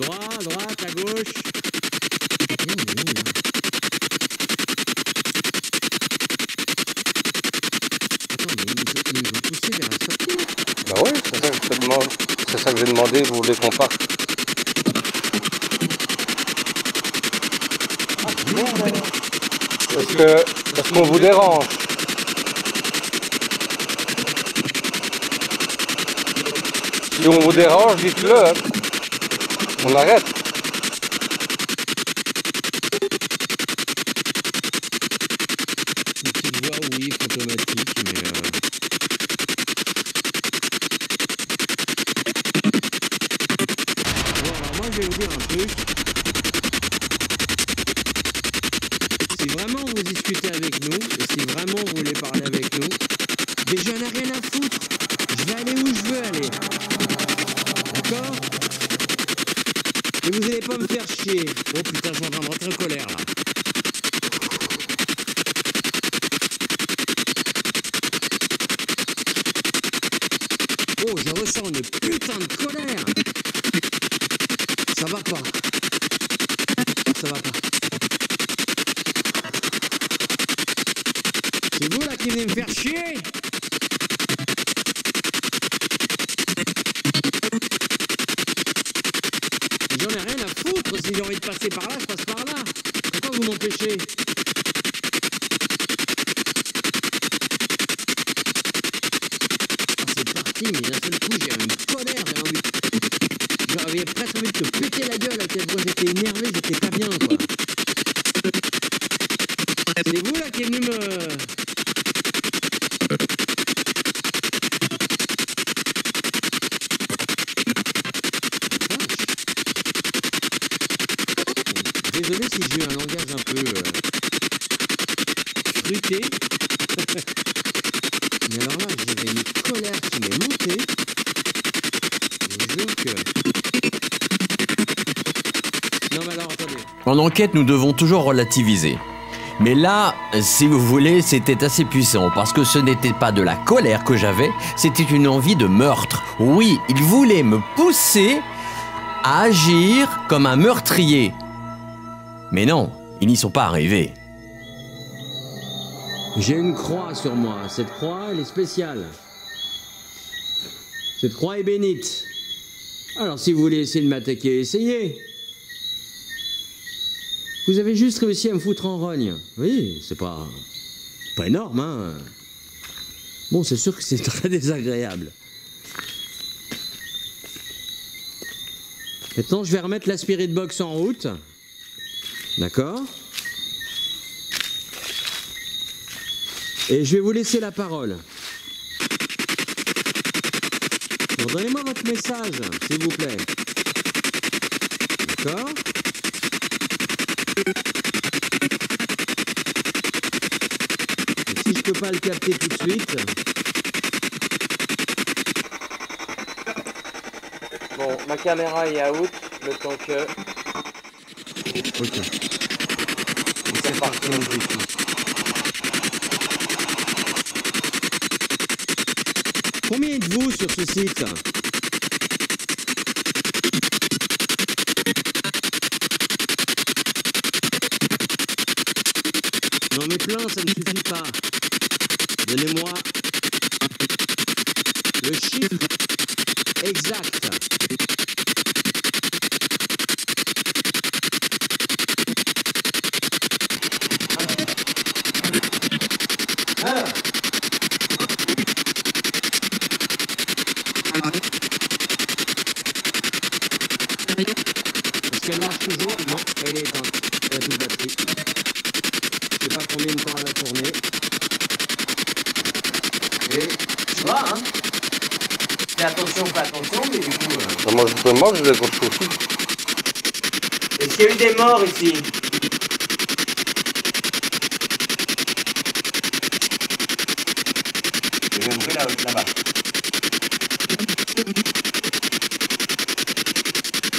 Droit, droite, à gauche. C'est ça que j'ai demandé, vous voulez qu'on parte? Est-ce qu'on vous dérange? Si on vous dérange, dites-le, hein. On arrête. Une petite voix, oui, automatique, mais Bon, alors moi je vais vous dire un truc. Si vraiment vous discutez avec nous, et si vraiment vous voulez parler avec nous, déjà j'en ai rien à foutre. Je vais aller où je veux aller. D'accord? Et vous allez pas me faire chier. Oh putain, je suis en train de rentrer en colère là. Oh, je ressens une putain de colère. Ça va pas. Ça va pas. C'est vous là qui venez me faire chier? J'en ai rien à foutre. Si j'ai envie de passer par là, je passe par là. Pourquoi vous m'empêchez? Mais d'un seul coup, j'ai une colère, j'avais presque envie de te péter la gueule à quel point j'étais énervé, j'étais pas bien, quoi. C'est vous, là, qui est venu me... Désolé si j'ai eu un langage un peu... fruité. Mais alors là, j'avais une colère qui m'est montée. Je vous jure que... Non mais alors, attendez. En enquête, nous devons toujours relativiser. Mais là, si vous voulez, c'était assez puissant, parce que ce n'était pas de la colère que j'avais, c'était une envie de meurtre. Oui, il voulait me pousser à agir comme un meurtrier. Mais non, ils n'y sont pas arrivés. J'ai une croix sur moi. Cette croix, elle est spéciale. Cette croix est bénite. Alors, si vous voulez essayer de m'attaquer, essayez. Vous avez juste réussi à me foutre en rogne. Oui, c'est pas énorme, hein. Bon, c'est sûr que c'est très désagréable. Maintenant, je vais remettre la Spirit Box en route. D'accord ? Et je vais vous laisser la parole. Bon, donnez-moi votre message, s'il vous plaît. D'accord ? Et si je peux pas le capter tout de suite... Bon, ma caméra est out, le temps que... Ok. C'est parti. Combien êtes-vous sur ce site ? Non mais plein, ça ne suffit pas. Donnez-moi le chiffre exact. Est-ce qu'elle marche toujours? Non, elle est éteinte. Elle a plus de batterie. Je sais pas combien de temps elle va tourner. Et tu vois, hein? Fais attention, mais du coup... Moi, je vais votre souci. Est-ce qu'il y a eu des morts ici? Il y a eu un bruit là-bas.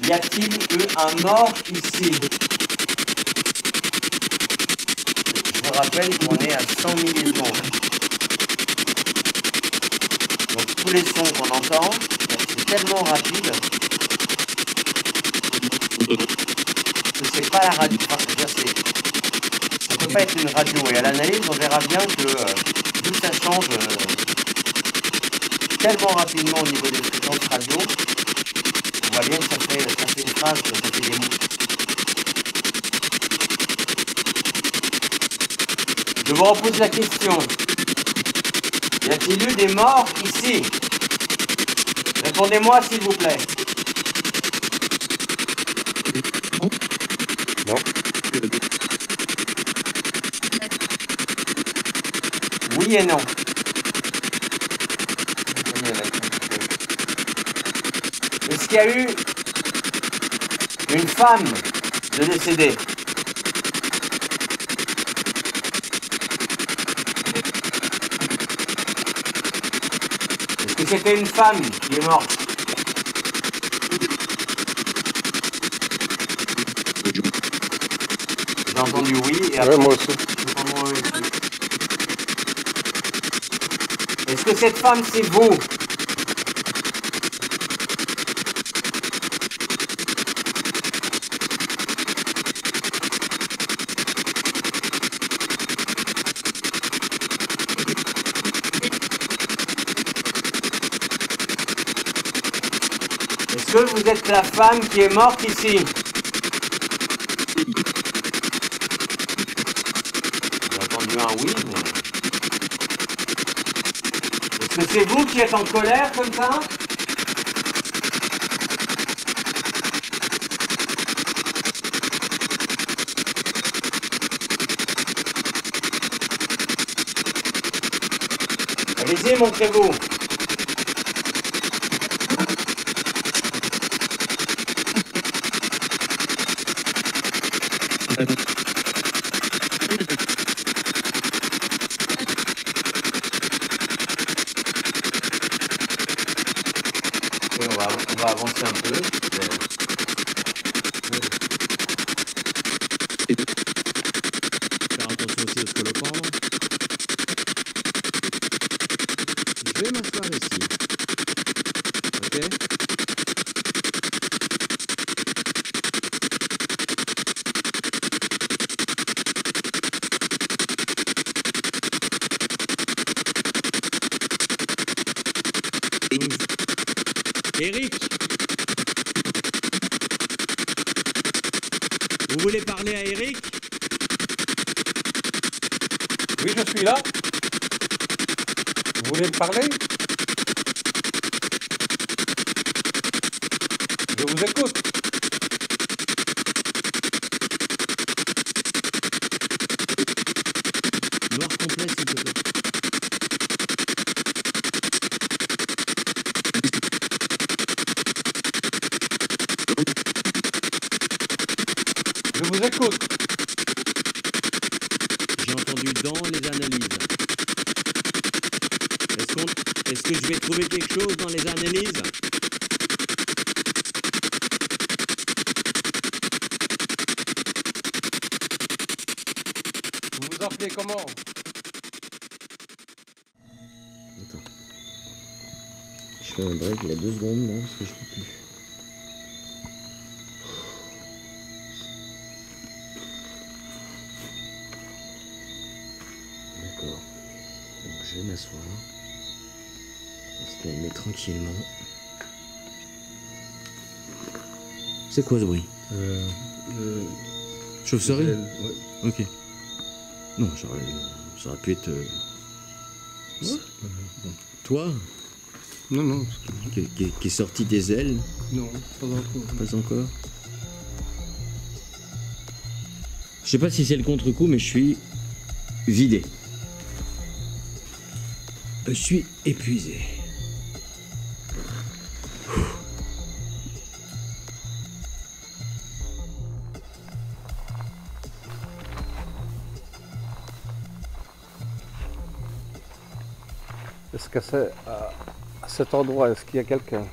Y a-t-il eu un mort ici? Je vous rappelle qu'on est à 100 millisecondes. Donc tous les sons qu'on entend, c'est tellement rapide que c'est pas la radio. Enfin, ça peut pas être une radio. Et à l'analyse, on verra bien que plus ça change, tellement rapidement au niveau des fréquences radio. On voit bien que ça fait une phrase, ça fait des mots. Je vous repose la question. Y a-t-il eu des morts ici? Répondez-moi s'il vous plaît. Non. Oui et non. Est-ce qu'il y a eu une femme de décédée? Est-ce que c'était une femme qui est morte? J'ai entendu oui et après... Ouais, moi aussi. j'ai entendu oui aussi. Est-ce que cette femme c'est vous? Est-ce que vous êtes la femme qui est morte ici? J'ai entendu un oui, mais... Est-ce que c'est vous qui êtes en colère comme ça? Allez-y, montrez-vous. Oui, on va avancer un peu. Faire attention aussi au scolopendre. Je vais m'asseoir ici. Ok? Eric, vous voulez parler à Eric? Oui, je suis là. Vous voulez me parler? Je vous écoute. Noir complet, s'il te plaît. Je vous écoute. J'ai entendu dans les analyses. Est-ce que je vais trouver quelque chose dans les analyses? Vous vous appelez comment? Attends. Je fais un break, il y a 2 secondes, non, parce que je peux plus. D'accord. Donc je vais m'asseoir. On va se calmer tranquillement. C'est quoi ce bruit? Chauve-souris? Ouais. Ok. Non, ça aurait pu être... Toi, Non, non, qui est sorti des ailes, non, pas encore. pas encore. Je sais pas si c'est le contre-coup, mais je suis vidé. Je suis épuisé. Est-ce que c'est à cet endroit, est-ce qu'il y a quelqu'un?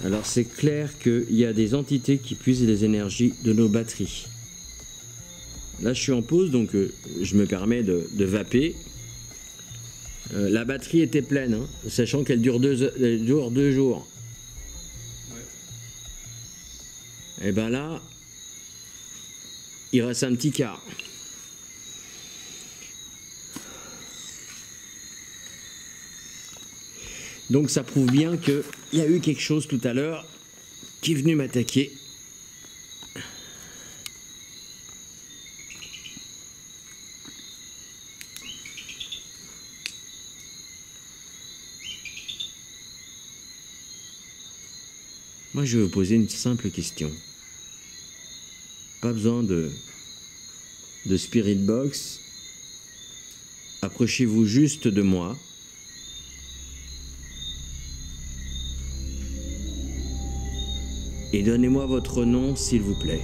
Alors c'est clair qu'il y a des entités qui puisent les énergies de nos batteries. Là je suis en pause, donc je me permets de vaper. La batterie était pleine, hein, sachant qu'elle dure 2 jours. Et ben là, Il reste un petit quart. Donc ça prouve bien qu'il y a eu quelque chose tout à l'heure qui est venu m'attaquer. Moi, je vais vous poser une simple question. Pas besoin de Spirit Box. Approchez-vous juste de moi. Et donnez-moi votre nom, s'il vous plaît.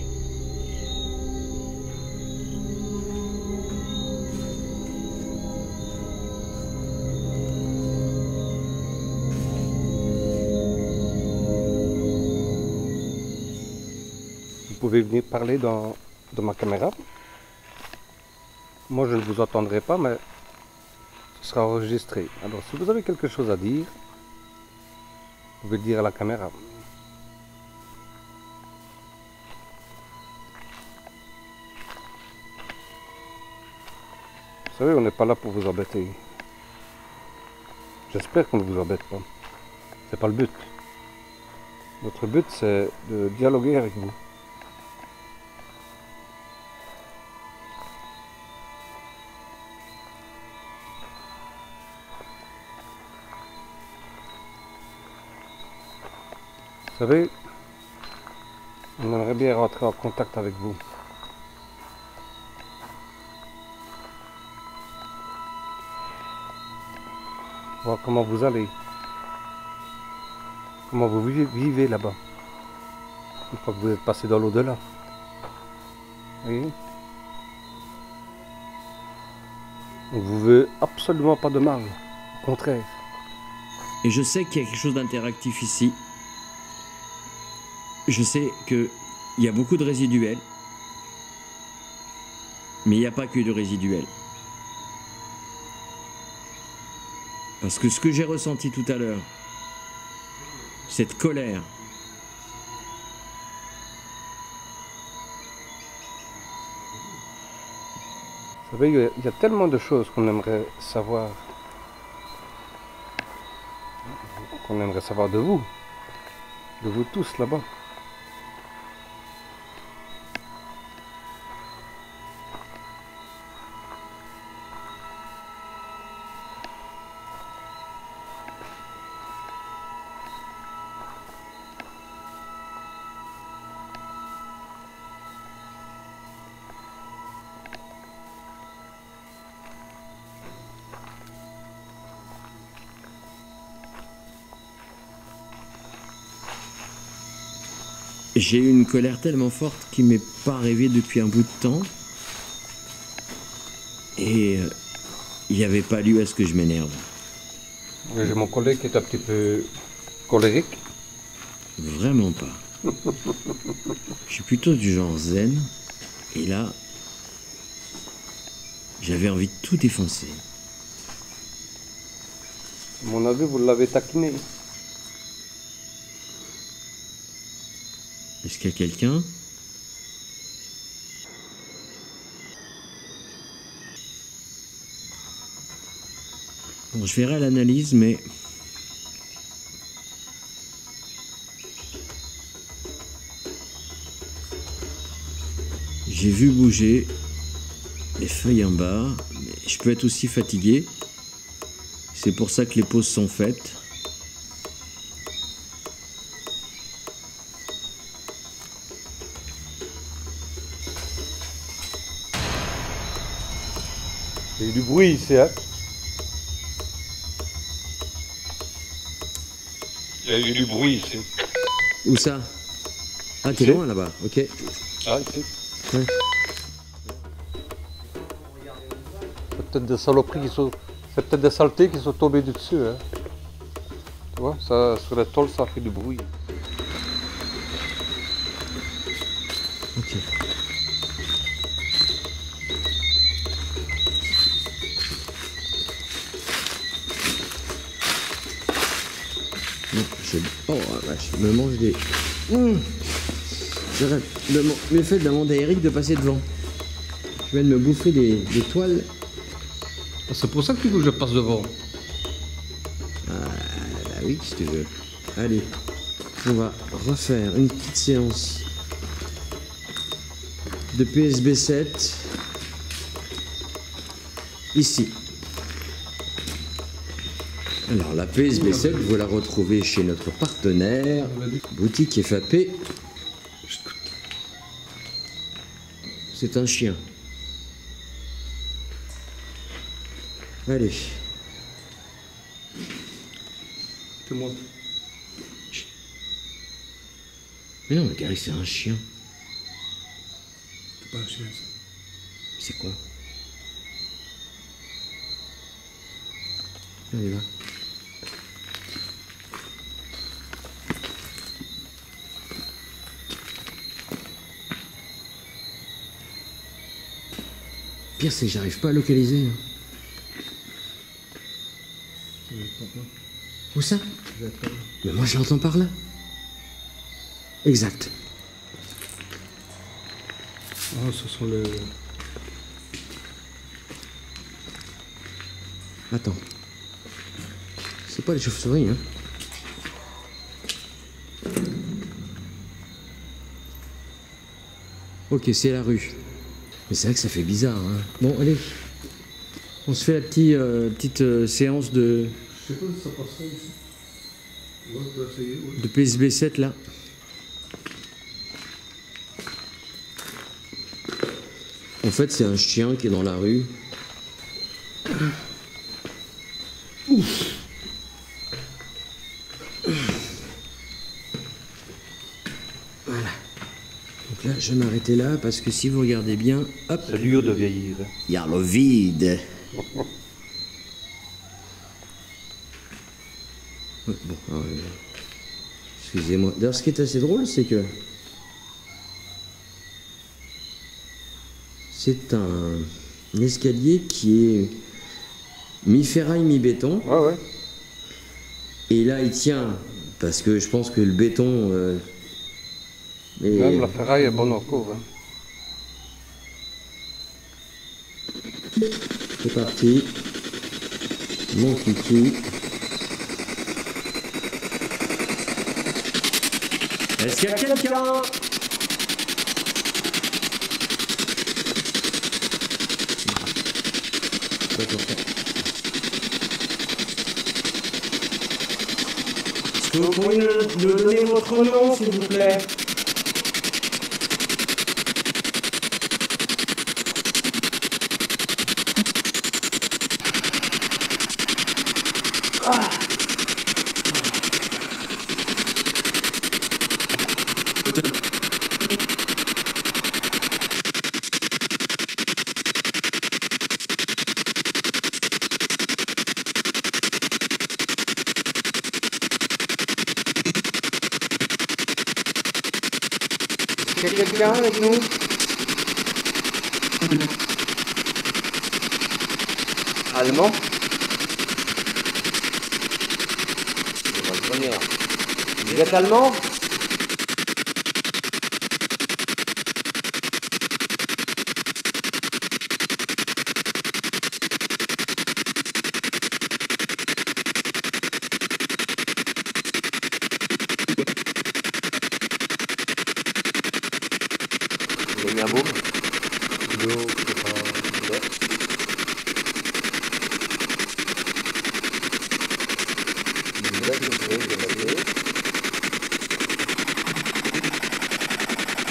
Vous pouvez venir parler dans ma caméra. Moi, je ne vous entendrai pas, mais ce sera enregistré. Alors, si vous avez quelque chose à dire, vous pouvez le dire à la caméra. Vous savez, on n'est pas là pour vous embêter. J'espère qu'on ne vous embête pas. C'est pas le but. Notre but, c'est de dialoguer avec vous. Vous savez, on aimerait bien rentrer en contact avec vous. Voir comment vous allez. Comment vous vivez là-bas. Une fois que vous êtes passé dans l'au-delà. Vous voyez ? On vous veut absolument pas de mal. Au contraire. Et je sais qu'il y a quelque chose d'interactif ici. Je sais qu'il y a beaucoup de résiduel. Mais il n'y a pas que du résiduel. Parce que ce que j'ai ressenti tout à l'heure, cette colère, Vous savez, il y a tellement de choses qu'on aimerait savoir. Qu'on aimerait savoir de vous tous là-bas. j'ai eu une colère tellement forte qui m'est pas arrivée depuis un bout de temps. Et il n'y avait pas lieu à ce que je m'énerve. J'ai mon collègue qui est un petit peu colérique. Vraiment pas. Je suis plutôt du genre zen. Et là, j'avais envie de tout défoncer. À mon avis, vous l'avez taquiné. Est-ce qu'il y a quelqu'un? Bon, je verrai l'analyse, mais... j'ai vu bouger les feuilles en bas, mais je peux être aussi fatigué. C'est pour ça que les pauses sont faites. Il y a eu du bruit ici, hein? Il y a eu du bruit ici. Où ça? Ah, t'es loin là-bas, ok. Ah, ici. Ouais. C'est peut-être des saloperies qui sont... C'est peut-être des saletés qui sont tombées du dessus, hein? Tu vois, ça, sur la tôle, ça fait du bruit. Ok. Non, oh la vache, je me mange des... J'arrête le fait de demander à Eric de passer devant. Je viens de me bouffer des toiles. Ah, c'est pour ça que tu veux que je passe devant. Bah oui, si tu veux. Allez, on va refaire une petite séance de PSB 7 ici. Alors la PSB 7, vous la retrouvez chez notre partenaire, boutique FAP. C'est un chien. Allez. C'est moi. Mais non, Gary, c'est un chien. C'est pas un chien, ça. C'est quoi? Allez, va. Pire, c'est que j'arrive pas à localiser. Hein. Où ça? Mais moi, je l'entends par là. Exact. Ah, ce sont les... Attends. C'est pas les chauves-souris, hein. Ok, c'est la rue. Mais c'est vrai que ça fait bizarre, hein. Bon, allez. On se fait la petite séance de... Je sais pas si ça passerait ici. Ouais, on peut essayer, ouais. de PSB 7, là. En fait, c'est un chien qui est dans la rue. Voilà. Donc là, je vais m'arrêter là parce que si vous regardez bien, hop, C'est dur de vieillir. il y a le vide. Ouais, bon, alors, excusez-moi. D'ailleurs, ce qui est assez drôle, c'est que c'est un escalier qui est mi-ferraille, mi-béton. Ouais, ouais. Et là, il tient, parce que je pense que le béton... Même la ferraille est bonne encore. Hein. C'est parti. Mon kiki. Est-ce qu'il y a quelqu'un? Est-ce que vous pourriez nous donner votre nom, s'il vous plaît? Est-ce qu'il y a quelqu'un avec nous? Allemand? Vous êtes allemand? Vous avez mis un beau?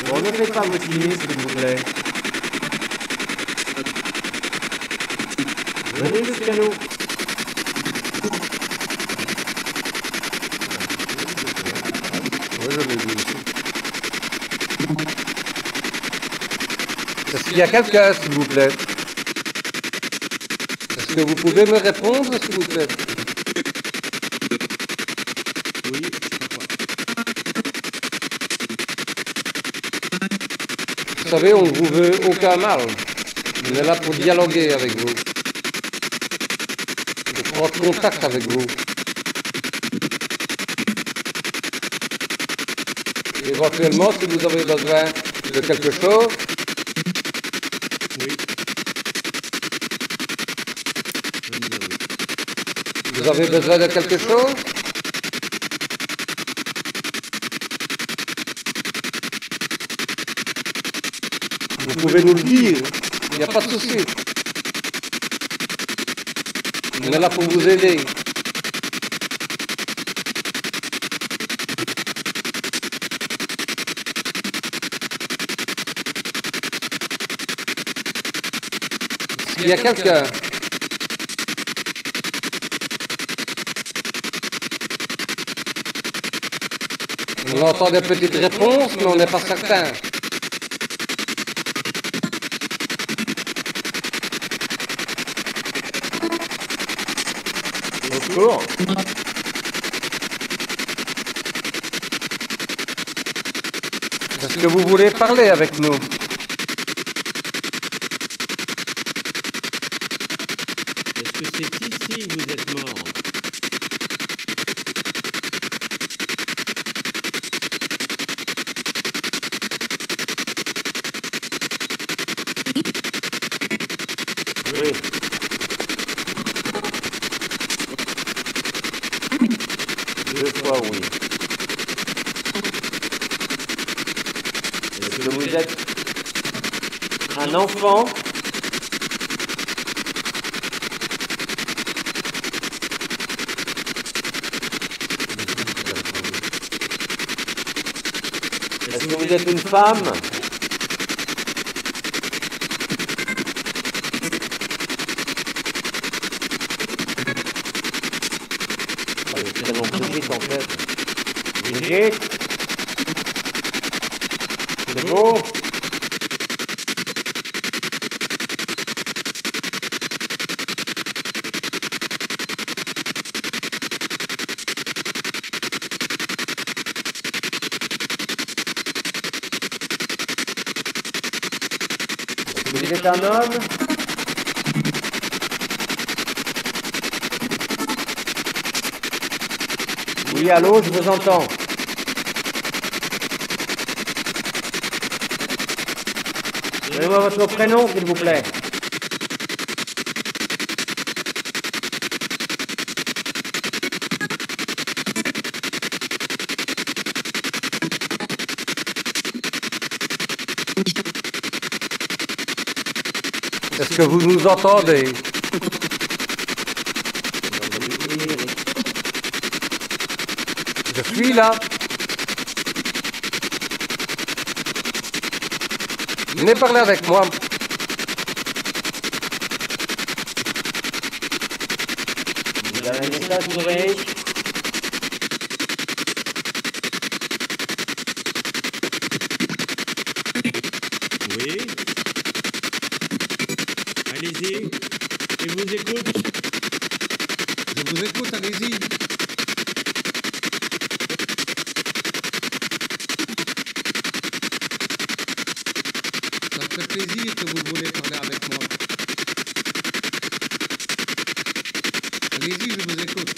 Bon, ne faites pas votre limite, s'il vous plaît. Venez le piano. Oui, je l'ai vu ici. Est-ce qu'il y a quelqu'un, s'il vous plaît? Est-ce que vous pouvez me répondre, s'il vous plaît? Oui, Vous savez, on ne vous veut aucun mal. On est là pour dialoguer avec vous. Pour prendre contact avec vous. Éventuellement, si vous avez besoin de quelque chose, Vous avez besoin de quelque chose? Vous pouvez nous le dire, il n'y a pas de souci. On est là pour vous aider. Il y a quelqu'un. On entend des petites réponses, mais on n'est pas certain. Bonjour. Est-ce que vous voulez parler avec nous? Est-ce que c'est ici que vous êtes mort? Oui. Deux fois oui. Est-ce que vous êtes un enfant? Est-ce que vous êtes une femme? C'est mon Brigitte en fait. Brigitte? C'est beau? Vous êtes un homme? Oui, allô, je vous entends. Donnez-moi votre prénom, s'il vous plaît. Est-ce que vous nous entendez? Je suis là. Venez parler avec moi. Vous avez un message pour Brigitte? Oui. Allez-y. Je vous écoute. Je vous écoute, allez-y. Ça me fait plaisir que vous voulez parler avec moi. Allez-y, je vous écoute.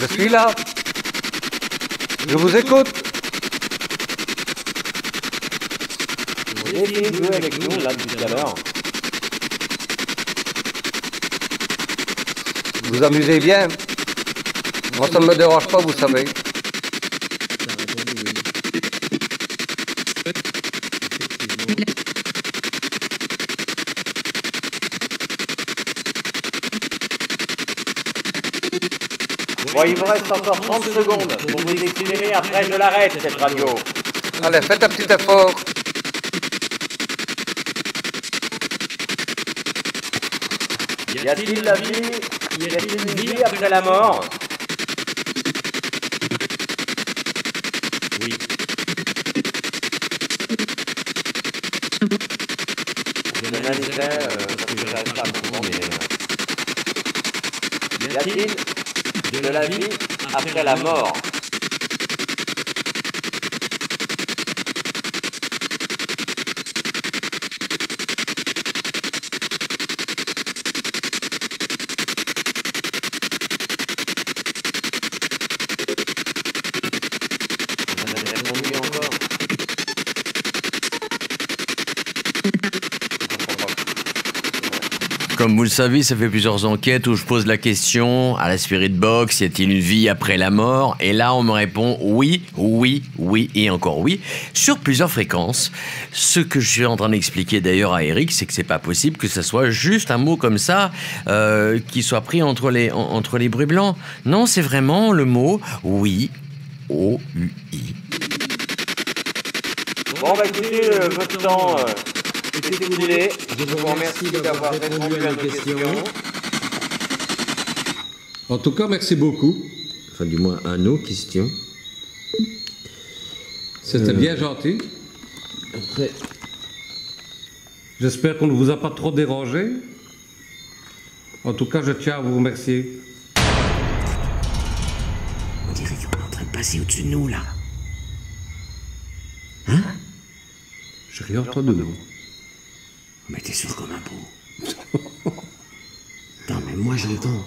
Je suis là. Je vous écoute. Vous avez fini de jouer avec nous, là, depuis tout à l'heure. Vous amusez bien. Moi, ça ne me dérange pas, vous savez. Bon, il vous reste encore 30 secondes pour vous exprimer, après je l'arrête, cette radio. Allez, faites un petit effort. Y a-t-il la vie? Y a-t-il une vie après la mort? Oui. Je m'analysais, parce que je n'arrive pas à comprendre, mais... Y a-t-il de la vie après la mort? comme vous le savez, ça fait plusieurs enquêtes où je pose la question à la Spirit Box, y a-t-il une vie après la mort? Et là, on me répond oui, oui, oui et encore oui, sur plusieurs fréquences. Ce que je suis en train d'expliquer d'ailleurs à Eric, c'est que c'est pas possible que ça soit juste un mot comme ça qui soit pris entre les bruits blancs. Non, c'est vraiment le mot oui, O-U-I. Bon, bah écoutez, votre temps est écoulé. Je vous remercie d'avoir répondu à nos questions. En tout cas, merci beaucoup. Enfin, du moins, à nos questions. C'était bien gentil. Après, J'espère qu'on ne vous a pas trop dérangé. En tout cas, je tiens à vous remercier. On dirait qu'on est en train de passer au-dessus de nous, là. J'ai rien entendu, non. Mais t'es sûr comme un pot. Non, mais moi, j'entends.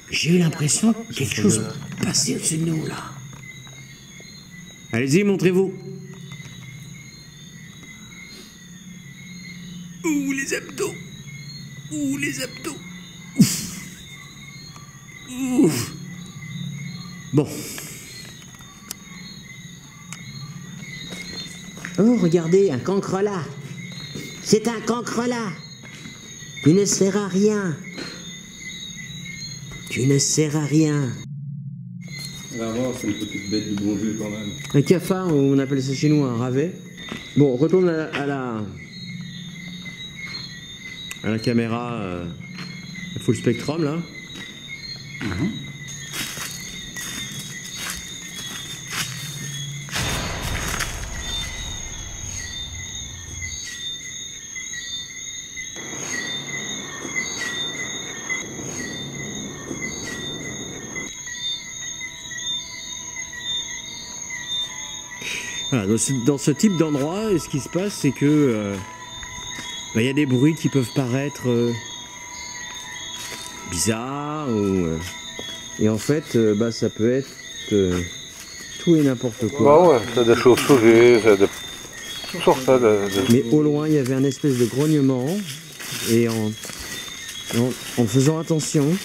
J'ai eu l'impression que quelque chose passait au-dessus de nous, là. Allez-y, montrez-vous. Ouh, les abdos. Ouh, les abdos. Ouf. Bon. Oh, regardez, un cancrelat. C'est un cancrelat. Tu ne sers à rien. Tu ne sers à rien. Vraiment, c'est une petite bête du bon Dieu quand même. Un cafard, on appelle ça chez nous un ravet. Bon, on retourne à la caméra full spectrum là. Voilà, dans ce type d'endroit, ce qui se passe, c'est que y a des bruits qui peuvent paraître bizarres, et en fait, ça peut être tout et n'importe quoi. Bah ouais, c'est des chauves-souris, c'est de toutes sortes de... Mais au loin, il y avait un espèce de grognement, et en faisant attention,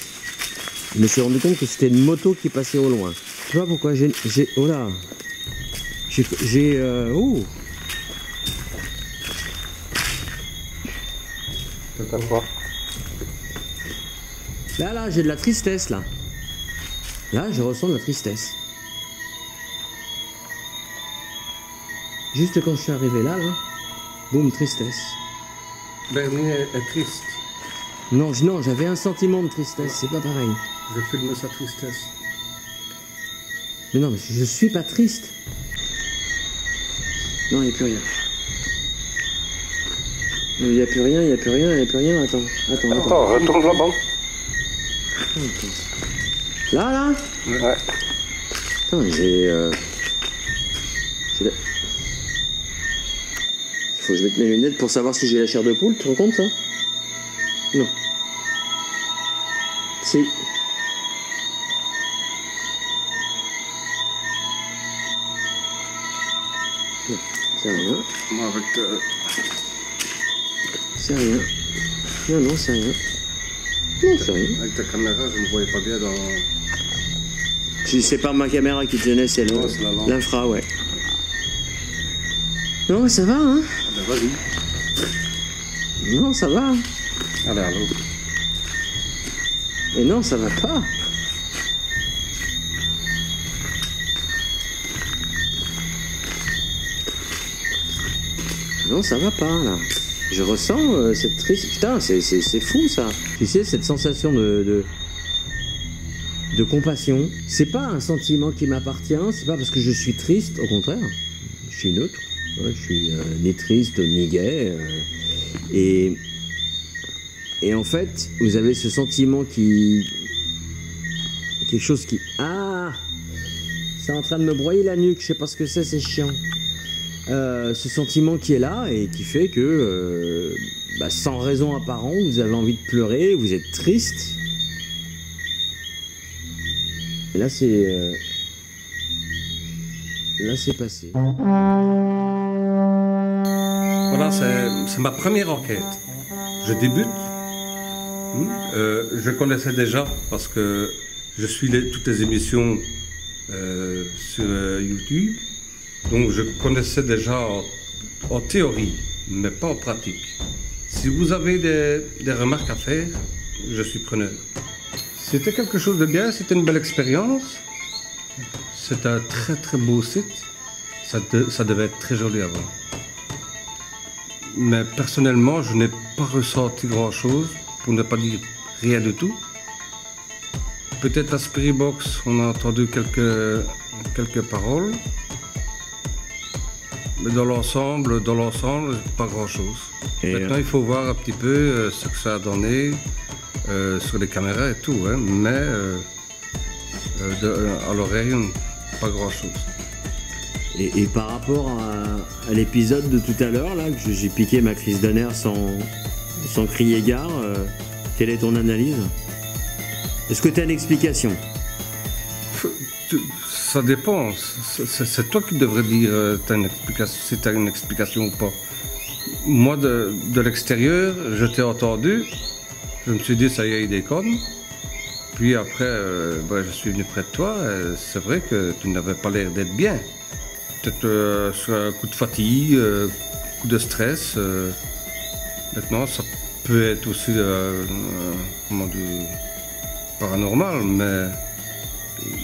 je me suis rendu compte que c'était une moto qui passait au loin. Je sais pas pourquoi oh là. Oh. C'est à quoi? Là, j'ai de la tristesse, là. Là, je ressens de la tristesse. Juste quand je suis arrivé là, boum, tristesse. Bernier est triste. Non, j'avais un sentiment de tristesse, c'est pas pareil. Je filme sa tristesse. Mais non, mais je suis pas triste. Non, il n'y a plus rien. Il n'y a plus rien, il n'y a plus rien, il n'y a plus rien. Attends. Attends, retourne là-bas. Là Ouais. Attends, j'ai il faut que je mette mes lunettes pour savoir si j'ai la chair de poule, tu te rends compte ça? Non. Si. Non, c'est rien. Moi, avec... C'est rien. Non, c'est rien. Non, c'est rien. Avec ta caméra, je ne voyais pas bien dans... C'est pas ma caméra qui te gênait, c'est Ouais, c'est la lampe. l'infra, ouais. Non, ça va, hein? Ah ben vas-y. Non, ça va. Allez, à l'autre. Et non, ça va pas. Non, ça va pas, là. Je ressens cette triste... Putain, c'est fou, ça. Tu sais, cette sensation de compassion. C'est pas un sentiment qui m'appartient, c'est pas parce que je suis triste, au contraire. Je suis neutre. Ouais, je suis ni triste, ni gai. Et en fait, vous avez ce sentiment qui... Quelque chose qui... Ah! C'est en train de me broyer la nuque, je sais pas ce que c'est chiant. Ce sentiment qui est là et qui fait que, sans raison apparente, vous avez envie de pleurer, vous êtes triste. Et là, c'est passé. Voilà, c'est ma première enquête. Je débute. Je connaissais déjà parce que je suis toutes les émissions sur YouTube. Donc je connaissais déjà en théorie, mais pas en pratique. Si vous avez des remarques à faire, je suis preneur. C'était quelque chose de bien, c'était une belle expérience. C'est un très très beau site. Ça devait être très joli avant. Mais personnellement, je n'ai pas ressenti grand-chose, pour ne pas dire rien du tout. Peut-être à Spirit Box, on a entendu quelques paroles. Mais dans l'ensemble, pas grand-chose. Maintenant, il faut voir un petit peu ce que ça a donné sur les caméras et tout, hein, mais à l'oreille, pas grand-chose. Et par rapport à l'épisode de tout à l'heure, là, que j'ai piqué ma crise de nerfs sans crier gare, quelle est ton analyse? Est-ce que tu as une explication? Ça dépend. C'est toi qui devrais dire si tu as une explication ou pas. Moi, de l'extérieur, je t'ai entendu. Je me suis dit, ça y est, il déconne. Puis après, je suis venu près de toi. C'est vrai que tu n'avais pas l'air d'être bien. Peut-être sur un coup de fatigue, coup de stress. Maintenant, ça peut être aussi paranormal, mais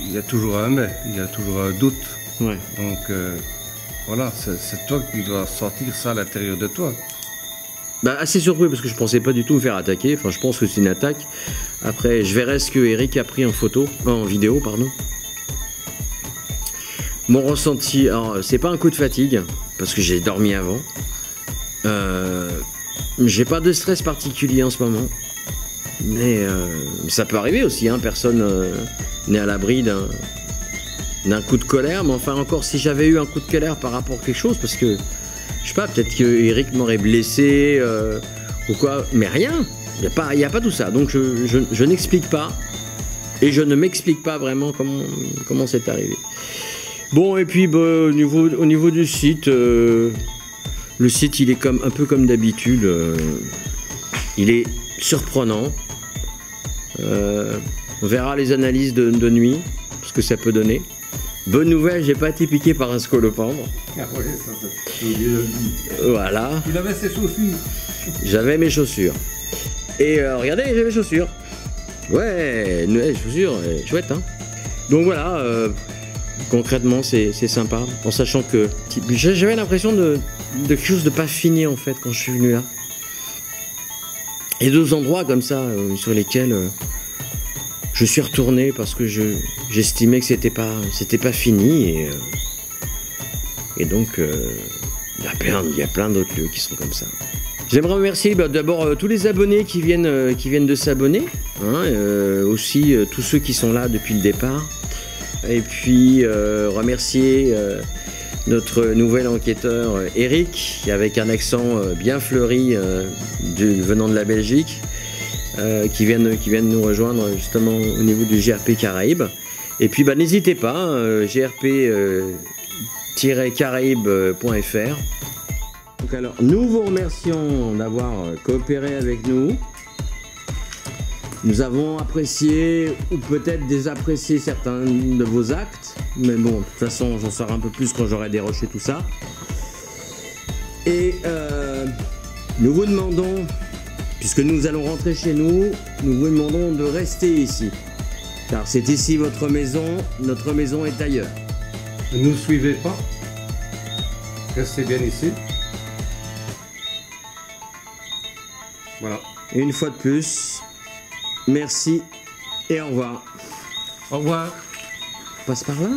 il y a toujours un mais, il y a toujours un doute. Ouais. Donc voilà, c'est toi qui dois sortir ça à l'intérieur de toi. Bah, assez surpris parce que je pensais pas du tout me faire attaquer. Enfin, je pense que c'est une attaque. Après, je verrai ce que Eric a pris en vidéo, pardon. Mon ressenti, alors c'est pas un coup de fatigue parce que j'ai dormi avant. J'ai pas de stress particulier en ce moment, mais ça peut arriver aussi. Hein, personne n'est à l'abri d'un coup de colère. Mais enfin, encore si j'avais eu un coup de colère par rapport à quelque chose, parce que je sais pas, peut-être que Eric m'aurait blessé ou quoi, mais rien. Il y a pas tout ça. Donc je n'explique pas et je ne m'explique pas vraiment comment c'est arrivé. Bon, et puis au niveau du site, le site il est un peu comme d'habitude, il est surprenant. On verra les analyses de nuit, ce que ça peut donner. Bonne nouvelle, j'ai pas été piqué par un scolopendre. Ah oui, ça c'est dit. Voilà. Il avait ses chaussures. J'avais mes chaussures. Et regardez, j'ai mes chaussures. Ouais, les chaussures, chouette, hein. Donc voilà. Concrètement, c'est sympa, en sachant que j'avais l'impression de quelque chose de pas fini en fait quand je suis venu là. Et deux endroits comme ça sur lesquels je suis retourné parce que j'estimais que c'était pas fini et donc il y a plein d'autres lieux qui sont comme ça. J'aimerais remercier d'abord tous les abonnés qui viennent de s'abonner, hein, aussi tous ceux qui sont là depuis le départ. Et puis remercier notre nouvel enquêteur Eric, avec un accent bien fleuri venant de la Belgique, qui vient de nous rejoindre justement au niveau du GRP Caraïbes. Et puis n'hésitez pas, grp-caraïbes.fr. Donc alors, nous vous remercions d'avoir coopéré avec nous. Nous avons apprécié ou peut-être désapprécié certains de vos actes, mais bon, de toute façon, j'en saurai un peu plus quand j'aurai déroché tout ça. Et nous vous demandons, puisque nous allons rentrer chez nous, nous vous demandons de rester ici. Car c'est ici votre maison est ailleurs. Ne nous suivez pas, restez bien ici. Voilà. Et une fois de plus, merci et au revoir. Au revoir. On passe par là ?